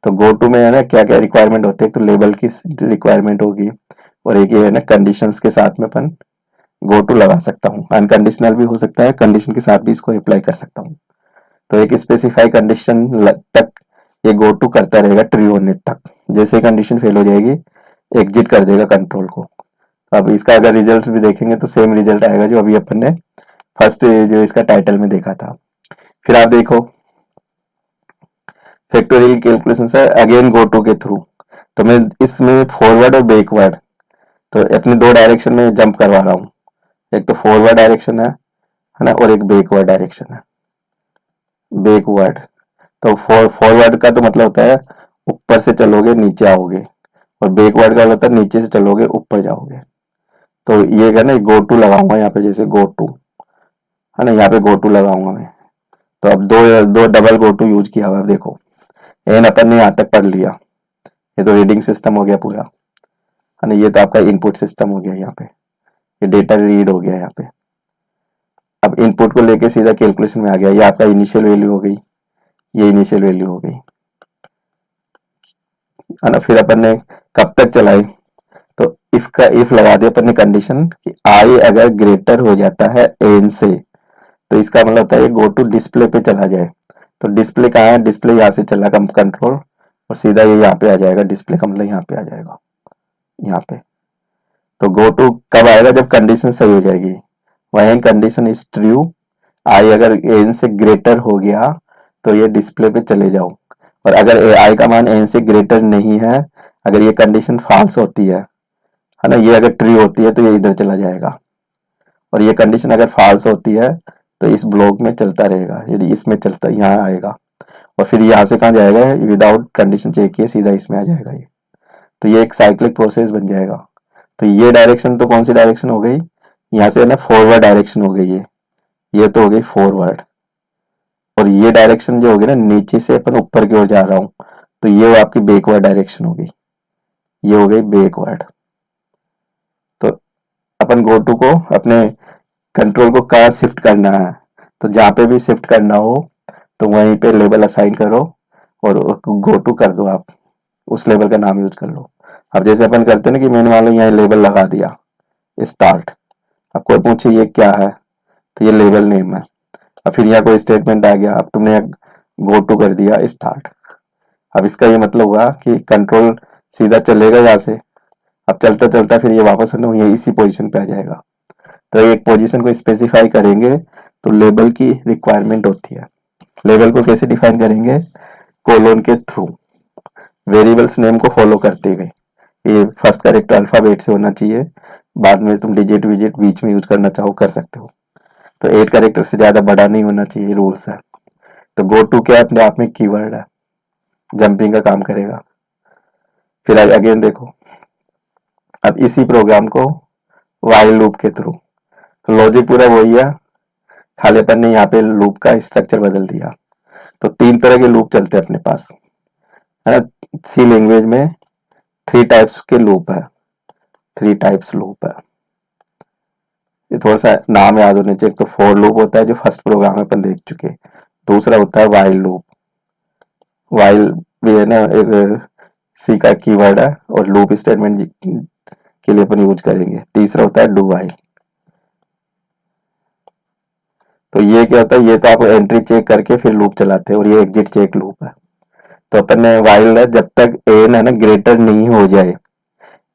तो गो टू में है ना क्या क्या रिक्वायरमेंट होते हैं, तो लेबल की रिक्वायरमेंट होगी, और एक ये है ना कंडीशंस के साथ में अपन गो टू लगा सकता हूँ। अनकंडीशनल भी हो सकता है, कंडीशन के साथ भी इसको अप्लाई कर सकता हूँ। तो एक स्पेसिफाई कंडीशन तक ये गो टू करता रहेगा ट्रू होने तक। जैसे कंडीशन फेल हो जाएगी एग्जिट कर देगा कंट्रोल को। अब इसका अगर रिजल्ट भी देखेंगे तो सेम रिजल्ट आएगा जो अभी अपन ने फर्स्ट जो इसका टाइटल में देखा था। फिर आप देखो फैक्टोरियल कैलकुलेशन से अगेन गो टू के थ्रू, तो मैं इसमें फॉरवर्ड और बैकवर्ड तो अपने दो डायरेक्शन में जंप करवा रहा हूँ। एक तो फॉरवर्ड डायरेक्शन है ना, और एक बैकवर्ड डायरेक्शन है। बैकवर्ड तो फॉरवर्ड का तो मतलब होता है ऊपर से चलोगे नीचे आओगे, और बैकवर्ड का मतलब नीचे से चलोगे ऊपर जाओगे। तो ये है ना गो टू लगाऊंगा यहाँ पे, जैसे गो टू है ना, यहाँ पे गो टू लगाऊंगा मैं। तो अब दो दो डबल गो टू यूज किया हुआ है। देखो एन अपन ने यहाँ तक पढ़ लिया, ये तो रीडिंग सिस्टम हो गया पूरा है ना, ये तो आपका इनपुट सिस्टम हो गया यहाँ पे, ये डेटा रीड हो गया यहाँ पे। अब इनपुट को लेके सीधा कैलकुलेशन में आ गया, ये आपका इनिशियल वैल्यू हो गई, ये इनिशियल वैल्यू हो गई है ना। फिर अपन ने कब तक चलाई, तो इफ का इफ लगा दिया अपन ने कंडीशन कि आई अगर ग्रेटर हो जाता है एन से, तो इसका मतलब होता है गो टू डिस्प्ले पे चला जाए। तो डिस्प्ले कहाँ है, डिस्प्ले यहाँ से चला कम कंट्रोल, और सीधा ये यहाँ पे आ जाएगा। डिस्प्ले का मतलब यहाँ पे आ जाएगा, यहाँ पे। तो गो टू कब आएगा, जब कंडीशन सही हो जाएगी। वही कंडीशन इज ट्रू, आई अगर एन से ग्रेटर हो गया तो ये डिस्प्ले पे चले जाओ, और अगर आई का मान एन से ग्रेटर नहीं है, अगर ये कंडीशन फॉल्स होती है ना, ये अगर ट्रू होती है तो ये इधर चला जाएगा, और ये कंडीशन अगर फॉल्स होती है तो इस ब्लॉक में चलता रहेगा, यदि इसमें चलता यहाँ आएगा, और फिर यहाँ से कहाँ जाएगा, विदाउट कंडीशन चेक किए सीधा इसमें आ जाएगा ये। तो ये एक साइक्लिक प्रोसेस बन जाएगा। तो ये डायरेक्शन तो कौन सी डायरेक्शन हो गई, यहाँ से है ना फॉरवर्ड डायरेक्शन हो गई ये तो हो गई फॉरवर्ड। और ये डायरेक्शन जो होगी ना, नीचे से अपन ऊपर की ओर जा रहा हूँ, तो ये आपकी बैकवर्ड डायरेक्शन हो गई, ये हो गई बैकवर्ड। तो अपन गो टू को अपने कंट्रोल को कहाँ शिफ्ट करना है, तो जहाँ पे भी शिफ्ट करना हो तो वहीं पे लेबल असाइन करो और गो टू कर दो, आप उस लेबल का नाम यूज कर लो। अब जैसे अपन करते हैं ना कि मैंने मान लो यहाँ लेबल लगा दिया स्टार्ट, अब कोई पूछे ये क्या है, तो ये लेबल नेम है। अब फिर यहाँ कोई स्टेटमेंट आ गया, अब तुमने गो टू कर दिया स्टार्ट। अब इसका ये मतलब हुआ कि कंट्रोल सीधा चलेगा यहाँ से, अब चलता चलता फिर ये वापस ये इसी पोजीशन पे आ जाएगा। तो एक पोजीशन को स्पेसिफाई करेंगे तो लेबल की रिक्वायरमेंट होती है। लेबल को कैसे डिफाइन करेंगे, कोलोन के थ्रू, वेरिएबल्स नेम को फॉलो करते हुए। ये फर्स्ट कैरेक्टर अल्फाबेट से होना चाहिए, बाद में तुम डिजिट विजिट बीच में यूज करना चाहो कर सकते हो। तो 8 कैरेक्टर से ज्यादा बड़ा नहीं होना चाहिए, रूल्स है। तो गो टू क्या अपने आप में कीवर्ड है, जंपिंग का काम करेगा। फिर अगेन देखो, अब इसी प्रोग्राम को व्हाइल लूप के थ्रू, तो लॉजिक पूरा वही है, खाली अपन ने यहाँ पे लूप का स्ट्रक्चर बदल दिया। तो 3 तरह के लूप चलते हैं अपने पास है ना। सी लैंग्वेज में 3 टाइप्स के लूप है, 3 टाइप्स लूप है। ये थोड़ा सा नाम याद होने चाहिए। एक तो फॉर लूप होता है जो फर्स्ट प्रोग्राम में अपन देख चुके, दूसरा होता है व्हाइल लूप। व्हाइल भी है ना एक सी का कीवर्ड है और लूप स्टेटमेंट के लिए अपन यूज करेंगे। तीसरा होता है डू व्हाइल। तो ये क्या होता है, ये तो आप एंट्री चेक करके फिर लूप चलाते हैं, और ये एग्जिट चेक लूप है। तो अपन ने व्हाइल है जब तक एन है ना ग्रेटर नहीं हो जाए,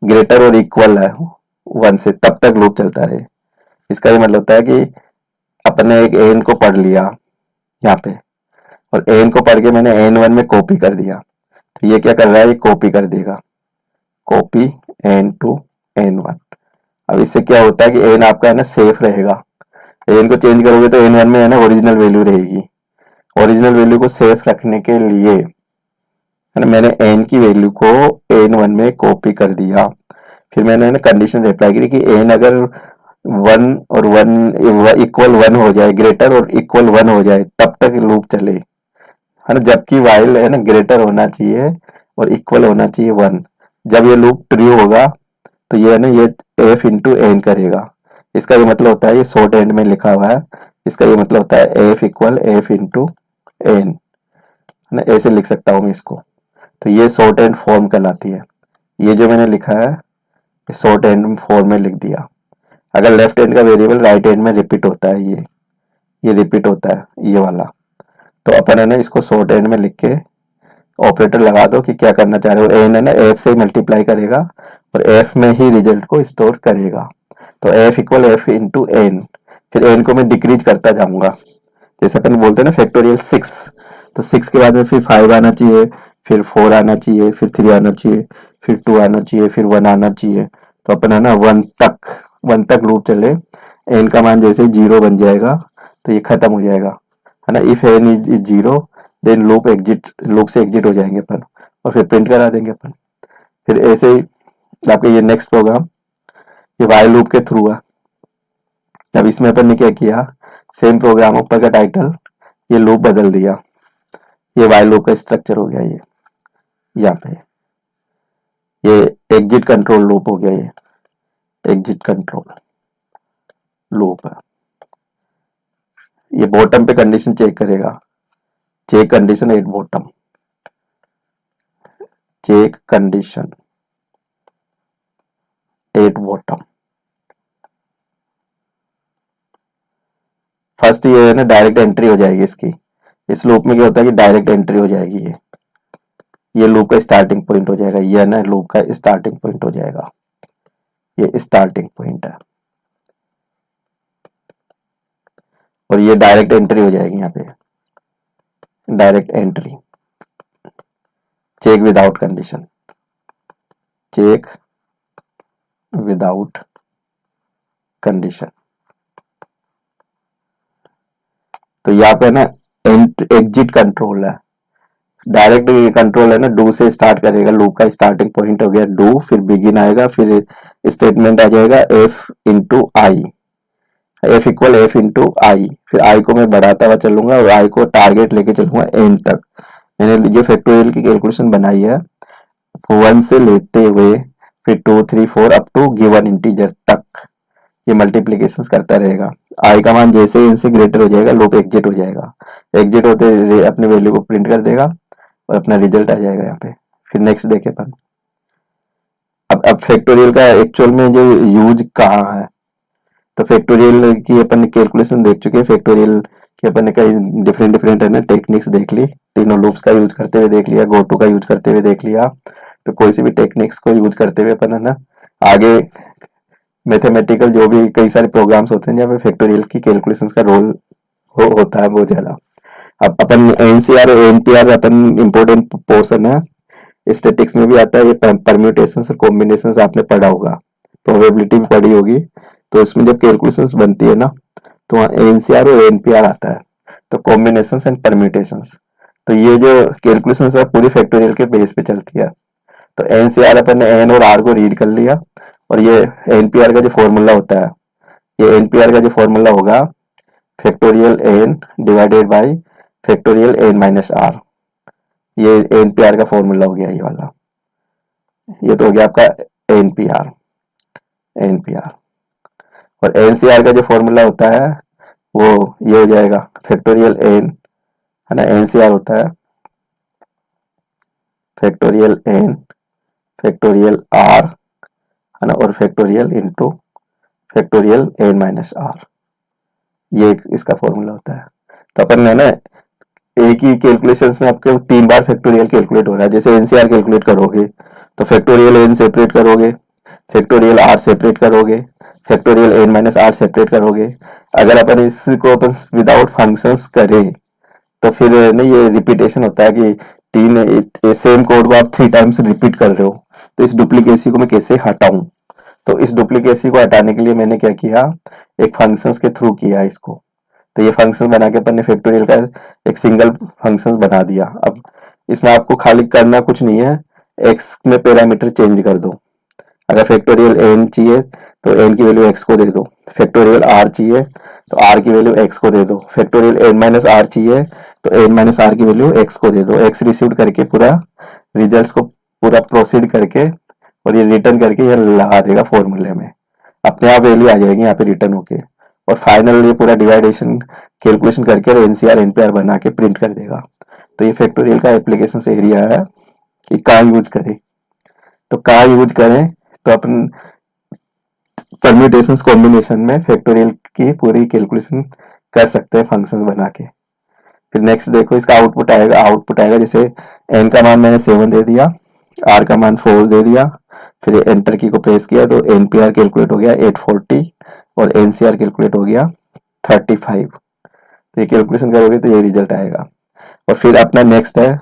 ग्रेटर और इक्वल है 1 से, तब तक लूप चलता रहे। इसका ये मतलब होता है कि अपन ने एक एन को पढ़ लिया यहाँ पे, और एन को पढ़ के मैंने एन 1 में कॉपी कर दिया, तो ये क्या कर रहा है, ये कॉपी कर देगा, कॉपी एन टू एन 1। अब इससे क्या होता है कि एन आपका है ना सेफ रहेगा। एन को चेंज करोगे तो एन 1 में है ना ओरिजिनल वैल्यू रहेगी। ओरिजिनल वैल्यू को सेफ रखने के लिए है ना मैंने एन की वैल्यू को एन 1 में कॉपी कर दिया। फिर मैंने ना कंडीशन अप्लाई की कि एन अगर 1 और 1 इक्वल 1 हो जाए, ग्रेटर और इक्वल 1 हो जाए, तब तक लूप चले है ना। जबकि व्हाइल है ना ग्रेटर होना चाहिए और इक्वल होना चाहिए 1। जब ये लूप ट्रू होगा तो ये है ना ये एफ इंटू एन करेगा। इसका ये मतलब होता है, ये शॉर्ट एंड में लिखा हुआ है, इसका ये मतलब होता है F equal F into N है ना, ऐसे लिख सकता हूँ मैं इसको। तो ये शॉर्ट हैंड फॉर्म कहलाती है। ये जो मैंने लिखा है ये शॉर्ट हैंड फॉर्म में लिख दिया। अगर लेफ्ट हैंड का वेरिएबल राइट हैंड में रिपीट होता है, ये रिपीट होता है ये वाला, तो अपन है ना इसको शॉर्ट हैंड में लिख के ऑपरेटर लगा दो कि क्या करना चाह रहे हो। एन है ना एफ से मल्टीप्लाई करेगा और एफ में ही रिजल्ट को स्टोर करेगा। तो F equal F into N, फिर एन को मैं डिक्रीज करता जाऊंगा। जैसे अपन बोलते हैं ना फैक्टोरियल 6, तो 6 के बाद में फिर 5 आना चाहिए, फिर 4 आना चाहिए, फिर 3 आना चाहिए, फिर 2 आना चाहिए, फिर 1 आना चाहिए। तो अपन है ना 1 तक लूप चले। एन का मान जैसे ही 0 बन जाएगा तो ये खत्म हो जाएगा, है ना। If N is 0 then loop से एग्जिट हो जाएंगे अपन और फिर प्रिंट करा देंगे अपन। फिर ऐसे ही आपका ये नेक्स्ट प्रोग्राम ये वाइल लूप के थ्रू है। अब इसमें अपन ने क्या किया, सेम प्रोग्राम ऊपर का टाइटल ये लूप बदल दिया, ये वाइल लूप का स्ट्रक्चर हो गया। ये यहाँ पे ये एग्जिट कंट्रोल लूप हो गया, ये एग्जिट कंट्रोल लूप है। ये बॉटम पे कंडीशन चेक करेगा, check condition at bottom, check condition at bottom. First ये है ना डायरेक्ट एंट्री हो जाएगी इसकी। इस लूप में क्या होता है कि डायरेक्ट एंट्री हो जाएगी, ये लूप का स्टार्टिंग पॉइंट हो जाएगा। ये ना लूप का स्टार्टिंग पॉइंट हो जाएगा, ये स्टार्टिंग पॉइंट है और ये डायरेक्ट एंट्री हो जाएगी। यहाँ पे direct entry, check without condition, check without condition. तो यहाँ पे ना एग्जिट कंट्रोल है, डायरेक्ट कंट्रोल है ना डू से स्टार्ट करेगा। लूप का स्टार्टिंग पॉइंट हो गया डू, फिर बिगिन आएगा, फिर स्टेटमेंट आ जाएगा एफ इंटू आई, एफ इक्वल एफ इंटू आई। फिर आई को मैं बढ़ाता हुआ चलूंगा और आई को टारगेट लेके चलूंगा एन तक। मैंने ये फैक्टोरियल की कैलकुलेशन बनाई है 1 से लेते हुए फिर 2 3 4 अप टू गिवन इंटीजर तक ये मल्टीप्लीकेशन करता रहेगा। आई का मान जैसे ही इनसे ग्रेटर हो जाएगा लूप एग्जिट हो जाएगा, एग्जिट होते अपने वैल्यू को प्रिंट कर देगा और अपना रिजल्ट आ जाएगा यहाँ पे। फिर नेक्स्ट देखे अपन। अब फैक्टोरियल का एक्चुअल में जो यूज कहाँ है, तो फैक्टोरियल की अपन कैलकुलेशन देख चुके हैं। फैक्टोरियल की अपन ने कई डिफरेंट है ना टेक्निक्स देख ली, तीनों लूप्स का यूज करते हुए देख लिया, गोटू का यूज करते हुए देख लिया। तो कोई सी भी टेक्निक्स को यूज करते हुए अपन है ना आगे मैथमेटिकल जो भी कई सारे प्रोग्राम्स होते हैं जहाँ पे फैक्टोरियल की कैलकुलेशंस का रोल होता है बहुत ज्यादा। अब अपन एनसीआर और एनपीआर अपन इम्पोर्टेंट पोर्शन है, स्टैटिक्स में भी आता है। ये परम्यूटेशंस और कॉम्बिनेशंस आपने पढ़ा होगा, प्रोबेबिलिटी भी पढ़ी होगी। तो उसमें जब कैलकुलेशंस बनती है ना तो वहाँ एनसीआर और एनपीआर आता है, तो कॉम्बिनेशंस एंड परम्यूटेशंस। तो ये जो कैलकुलेशंस है पूरी फैक्टोरियल के बेस पे चलती है। तो एनसीआर अपन ने एन और आर को रीड कर लिया और ये एनपीआर का जो फॉर्मूला होता है, ये एनपीआर का जो फॉर्मूला होगा factorial N divided by factorial N minus R, ये एनपीआर का फॉर्मूला हो गया ये वाला। ये तो हो गया आपका एनपीआर। और एनसीआर का जो फॉर्मूला होता है वो ये हो जाएगा फैक्टोरियल एन, है ना। एनसीआर होता है फैक्टोरियल एन फैक्टोरियल आर, है ना, और factorial into factorial N minus R, ये इसका फॉर्मूला होता है। तो अपन है ना एक ही कैलकुलेशंस में आपके 3 बार फैक्टोरियल कैलकुलेट हो रहा है। जैसे एनसीआर कैलकुलेट करोगे तो फैक्टोरियल एन सेपरेट करोगे, फैक्टोरियल आर सेपरेट करोगे, factorial N minus R separate करोगे। अगर अपन इसको अपन विदाउट फंक्शंस करें तो फिर ना ये रिपीटेशन होता है कि सेम कोड को आप 3 टाइम्स रिपीट कर रहे हो। तो इस डुप्लीकेसी को मैं कैसे हटाऊं, तो इस डुप्लीकेसी को हटाने के लिए मैंने क्या किया, एक फंक्शंस के थ्रू किया इसको। तो ये फंक्शन बना के अपन ने फैक्टोरियल का एक सिंगल फंक्शन बना दिया। अब इसमें आपको खाली करना कुछ नहीं है, एक्स में पैरामीटर चेंज कर दो। अगर फैक्टोरियल एन चाहिए तो एन की वैल्यू एक्स को दे दो, फैक्टोरियल आर चाहिए तो आर की वैल्यू एक्स को दे दो, फैक्टोरियल एन माइनस आर चाहिए तो एन माइनस आर की वैल्यू एक्स को दे दो। एक्स रिसीव करके पूरा रिजल्ट्स को पूरा प्रोसीड करके और ये रिटर्न करके ये लगा देगा फॉर्मूले में, अपने आप वैल्यू आ जाएगी यहाँ पे रिटर्न होके। और फाइनल ये पूरा डिवाइडेशन कैलकुलेशन करके एनसीआर एनपीआर बना के प्रिंट कर देगा। तो ये फैक्टोरियल का एप्लीकेशन एरिया है ये कहाँ यूज करें, तो कहाँ यूज करें, तो अपन परम्यूटेशंस कॉम्बिनेशन में फैक्टोरियल की पूरी कैलकुलेशन कर सकते हैं फंक्शंस बना के। फिर नेक्स्ट देखो इसका आउटपुट आएगा जैसे एन का मान मैंने 7 दे दिया, आर का मान 4 दे दिया, फिर एंटर की को प्रेस किया तो एनपीआर कैलकुलेट हो गया 840 और एनसीआर कैलकुलेट हो गया 35। तो ये कैलकुलेशन करोगे तो ये रिजल्ट आएगा। और फिर अपना नेक्स्ट है,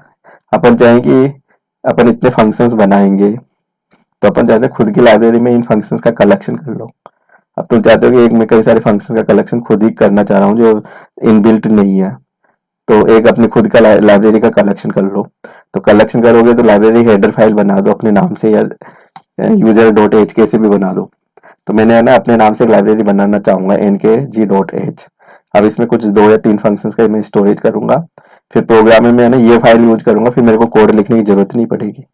अपन चाहें कि अपन इतने फंक्शंस बनाएंगे, तो अपन चाहते हैं खुद की लाइब्रेरी में इन फंक्शंस का कलेक्शन कर लो। अब तुम चाहते हो कि एक में कई सारे फंक्शंस का कलेक्शन खुद ही करना चाह रहा हूँ जो इनबिल्ट नहीं है, तो एक अपनी खुद का लाइब्रेरी का कलेक्शन कर लो। तो कलेक्शन करोगे तो लाइब्रेरी हेडर फाइल बना दो अपने नाम से, या user.h से भी बना दो। तो मैंने है ना अपने नाम से एक लाइब्रेरी बनाना चाहूंगा nkg.h। अब इसमें कुछ 2 या 3 फंक्शंस का मैं स्टोरेज करूंगा, फिर प्रोग्राम में है ना ये फाइल यूज करूंगा, फिर मेरे को कोड लिखने की जरूरत नहीं पड़ेगी।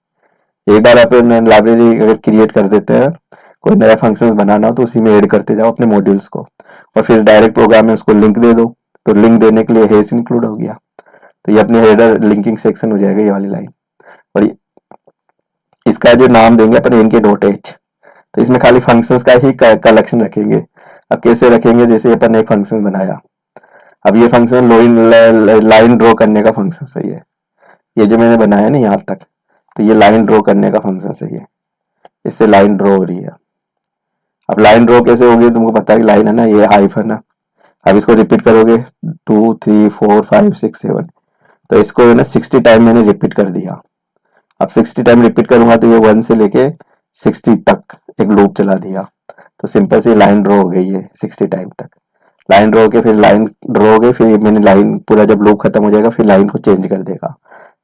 एक बार आप लाइब्रेरी अगर क्रिएट कर देते हैं, कोई नया फंक्शंस बनाना हो तो उसी में ऐड करते जाओ अपने मॉड्यूल्स को, और फिर डायरेक्ट प्रोग्राम में उसको लिंक दे दो। तो लिंक देने के लिए हेस इंक्लूड हो गया, तो ये अपने हेडर लिंकिंग सेक्शन हो जाएगा ये वाली लाइन। और इसका जो नाम देंगे अपन nk.h, तो इसमें खाली फंक्शंस का ही कलेक्शन रखेंगे। अब कैसे रखेंगे, जैसे अपन एक फंक्शन बनाया, अब ये फंक्शन लाइन ड्रॉ करने का फंक्शन है, ये जो मैंने बनाया ना यहाँ तक, तो ये लाइन ड्रॉ करने का फंक्शन है, ये इससे लाइन ड्रॉ हो रही है। अब लाइन ड्रॉ कैसे होगी, तुमको पता है कि लाइन है ना ये हाइफन है। अब इसको रिपीट करोगे 2 3 4 5 6 7, तो इसको है ना 60 टाइम मैंने रिपीट कर दिया। अब 60 टाइम रिपीट करूंगा तो ये 1 से लेके 60 तक एक लूप चला दिया, तो सिंपल सी लाइन ड्रॉ हो गई है 60 टाइम तक। लाइन ड्रॉ के फिर लाइन ड्रॉ हो गई, फिर मैंने लाइन पूरा जब लूप खत्म हो जाएगा फिर लाइन को चेंज कर देगा।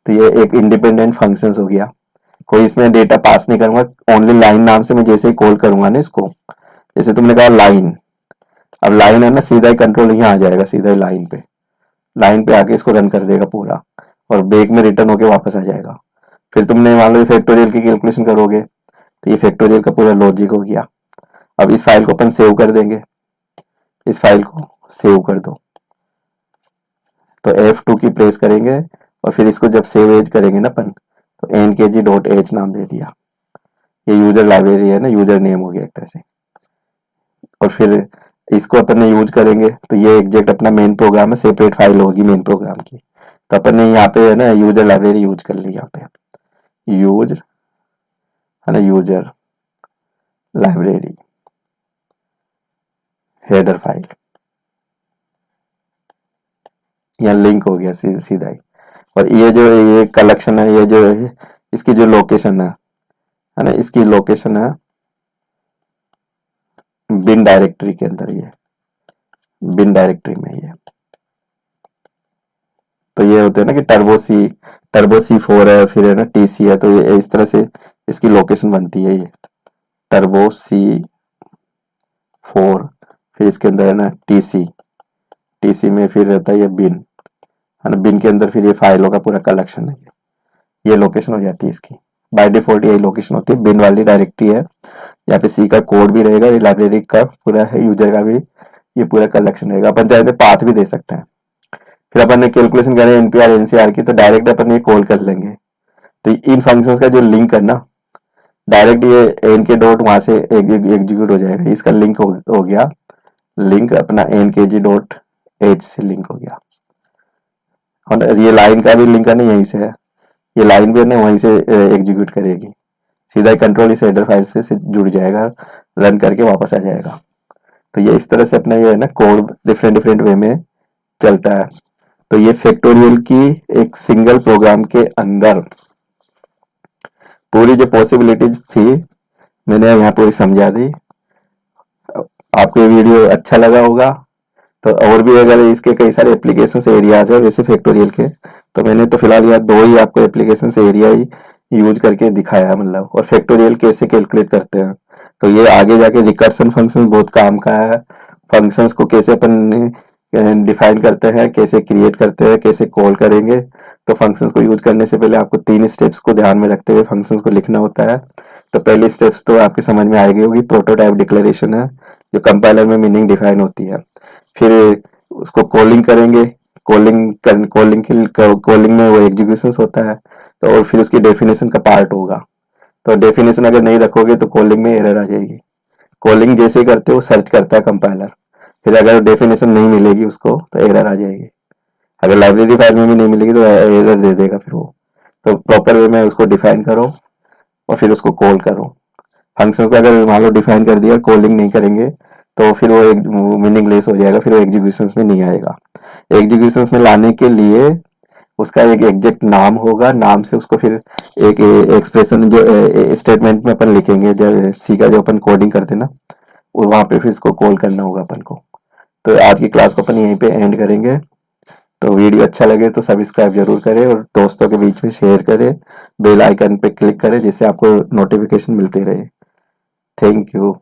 तो ये एक इंडिपेंडेंट फंक्शन हो गया, कोई इसमें डेटा पास नहीं करूंगा, ओनली लाइन नाम से मैं जैसे ही कॉल करूंगा ना इसको, जैसे तुमने कहा लाइन, अब लाइन है ना सीधा ही कंट्रोल यहाँ आ जाएगा, सीधा ही लाइन पे आके इसको रन कर देगा पूरा, और बैक में रिटर्न होके वापस आ जाएगा। फिर तुमने मान लो फैक्टोरियल की कैलकुलेशन करोगे तो ये फैक्टोरियल का पूरा लॉजिक हो गया। अब इस फाइल को अपन सेव कर देंगे, इस फाइल को सेव कर दो, तो F2 की प्रेस करेंगे और फिर इसको जब सेव एज करेंगे ना अपन, तो nkg.h नाम दे दिया। ये यूजर लाइब्रेरी है ना, यूजर नेम हो गया एक तरह से। और फिर इसको अपन ने यूज करेंगे तो ये एग्जैक्ट अपना मेन प्रोग्राम है, सेपरेट फाइल होगी मेन प्रोग्राम की। तो अपन ने यहाँ पे है ना यूजर लाइब्रेरी यूज कर ली, यहाँ पे यूज है ना यूजर लाइब्रेरी हेडर फाइल, यहाँ लिंक हो गया सीधा ही। और ये कलेक्शन है, ये जो है इसकी जो लोकेशन है ना, इसकी लोकेशन है बिन डायरेक्टरी के अंदर, ये बिन डायरेक्टरी में ये। तो ये होते हैं ना कि टर्बो C4 है, फिर है ना TC है, तो ये इस तरह से इसकी लोकेशन बनती है, ये टर्बो C4, फिर इसके अंदर है ना TC में फिर रहता है ये बिन, है ना, बिन के अंदर फिर ये फाइलों का पूरा कलेक्शन है, ये लोकेशन हो जाती है इसकी। बाय डिफॉल्ट यही लोकेशन होती है, बिन वाली डायरेक्टरी है, यहाँ पे C का कोड भी रहेगा, लाइब्रेरी का पूरा है, यूजर का भी ये पूरा कलेक्शन रहेगा। अपन चाहे तो पाथ भी दे सकते हैं। फिर अपन ने कैलकुलेशन करें एनपीआर एनसीआर की, तो डायरेक्ट अपन ये कॉल कर लेंगे। तो इन फंक्शंस का जो लिंक है ना, डायरेक्ट ये nk वहां से एग्जीक्यूट हो जाएगा, इसका लिंक हो गया, लिंक अपना nkg.h से लिंक हो गया। और ये लाइन का भी लिंक है ना यहीं से है, ये लाइन भी है ना वहीं से एग्जीक्यूट करेगी, सीधा ही कंट्रोल इस हेडर फाइल से जुड़ जाएगा, रन करके वापस आ जाएगा। तो ये इस तरह से अपना ये है ना कोड डिफरेंट वे में चलता है। तो ये फैक्टोरियल की एक सिंगल प्रोग्राम के अंदर पूरी जो पॉसिबिलिटीज थी मैंने यहाँ पूरी समझा दी। आपको ये वीडियो अच्छा लगा होगा, तो और भी अगर इसके कई सारे एप्लीकेशन एरियाज है वैसे फैक्टोरियल के, तो मैंने तो फिलहाल यहाँ 2 ही आपको एप्लीकेशन एरिया ही यूज करके दिखाया है, मतलब। और फैक्टोरियल कैसे कैलकुलेट करते हैं, तो ये आगे जाके रिकर्सन फंक्शन बहुत काम का है। फंक्शंस को कैसे अपन डिफाइन करते हैं, कैसे क्रिएट करते हैं, कैसे कॉल करेंगे, तो फंक्शंस को यूज करने से पहले आपको 3 स्टेप्स को ध्यान में रखते हुए फंक्शंस को लिखना होता है। तो पहली स्टेप्स तो आपके समझ में आएगी होगी, प्रोटोटाइप डिक्लेरेशन है, जो कंपाइलर में मीनिंग डिफाइन होती है। फिर उसको कॉलिंग करेंगे, कॉलिंग में वो एग्जीक्यूशन होता है। तो और फिर उसकी डेफिनेशन का पार्ट होगा। तो डेफिनेशन अगर नहीं रखोगे तो कॉलिंग में एरर आ जाएगी। कॉलिंग जैसे ही करते हो सर्च करता है कंपाइलर, फिर अगर डेफिनेशन नहीं मिलेगी उसको तो एरर आ जाएगी। अगर लाइब्रेरी फाइल में भी नहीं मिलेगी तो एरर दे देगा फिर वो। तो प्रॉपर वे में उसको डिफाइन करो और फिर उसको कॉल करो। फंक्शंस को अगर मान लो डिफाइन कर दिया, कॉलिंग नहीं करेंगे तो फिर वो एक मीनिंगलेस हो जाएगा, फिर वो एग्जीक्यूशंस में नहीं आएगा। एग्जीक्यूशंस में लाने के लिए उसका एक एग्जैक्ट नाम होगा, नाम से उसको फिर एक एक्सप्रेशन जो स्टेटमेंट में अपन लिखेंगे, जब सी का जो अपन कोडिंग करते ना, वो वहाँ पे फिर इसको कॉल करना होगा अपन को। तो आज की क्लास को अपन यहीं पे एंड करेंगे। तो वीडियो अच्छा लगे तो सब्सक्राइब जरूर करें और दोस्तों के बीच में शेयर करें, बेल आइकन पे क्लिक करें जिससे आपको नोटिफिकेशन मिलते रहे। Thank you.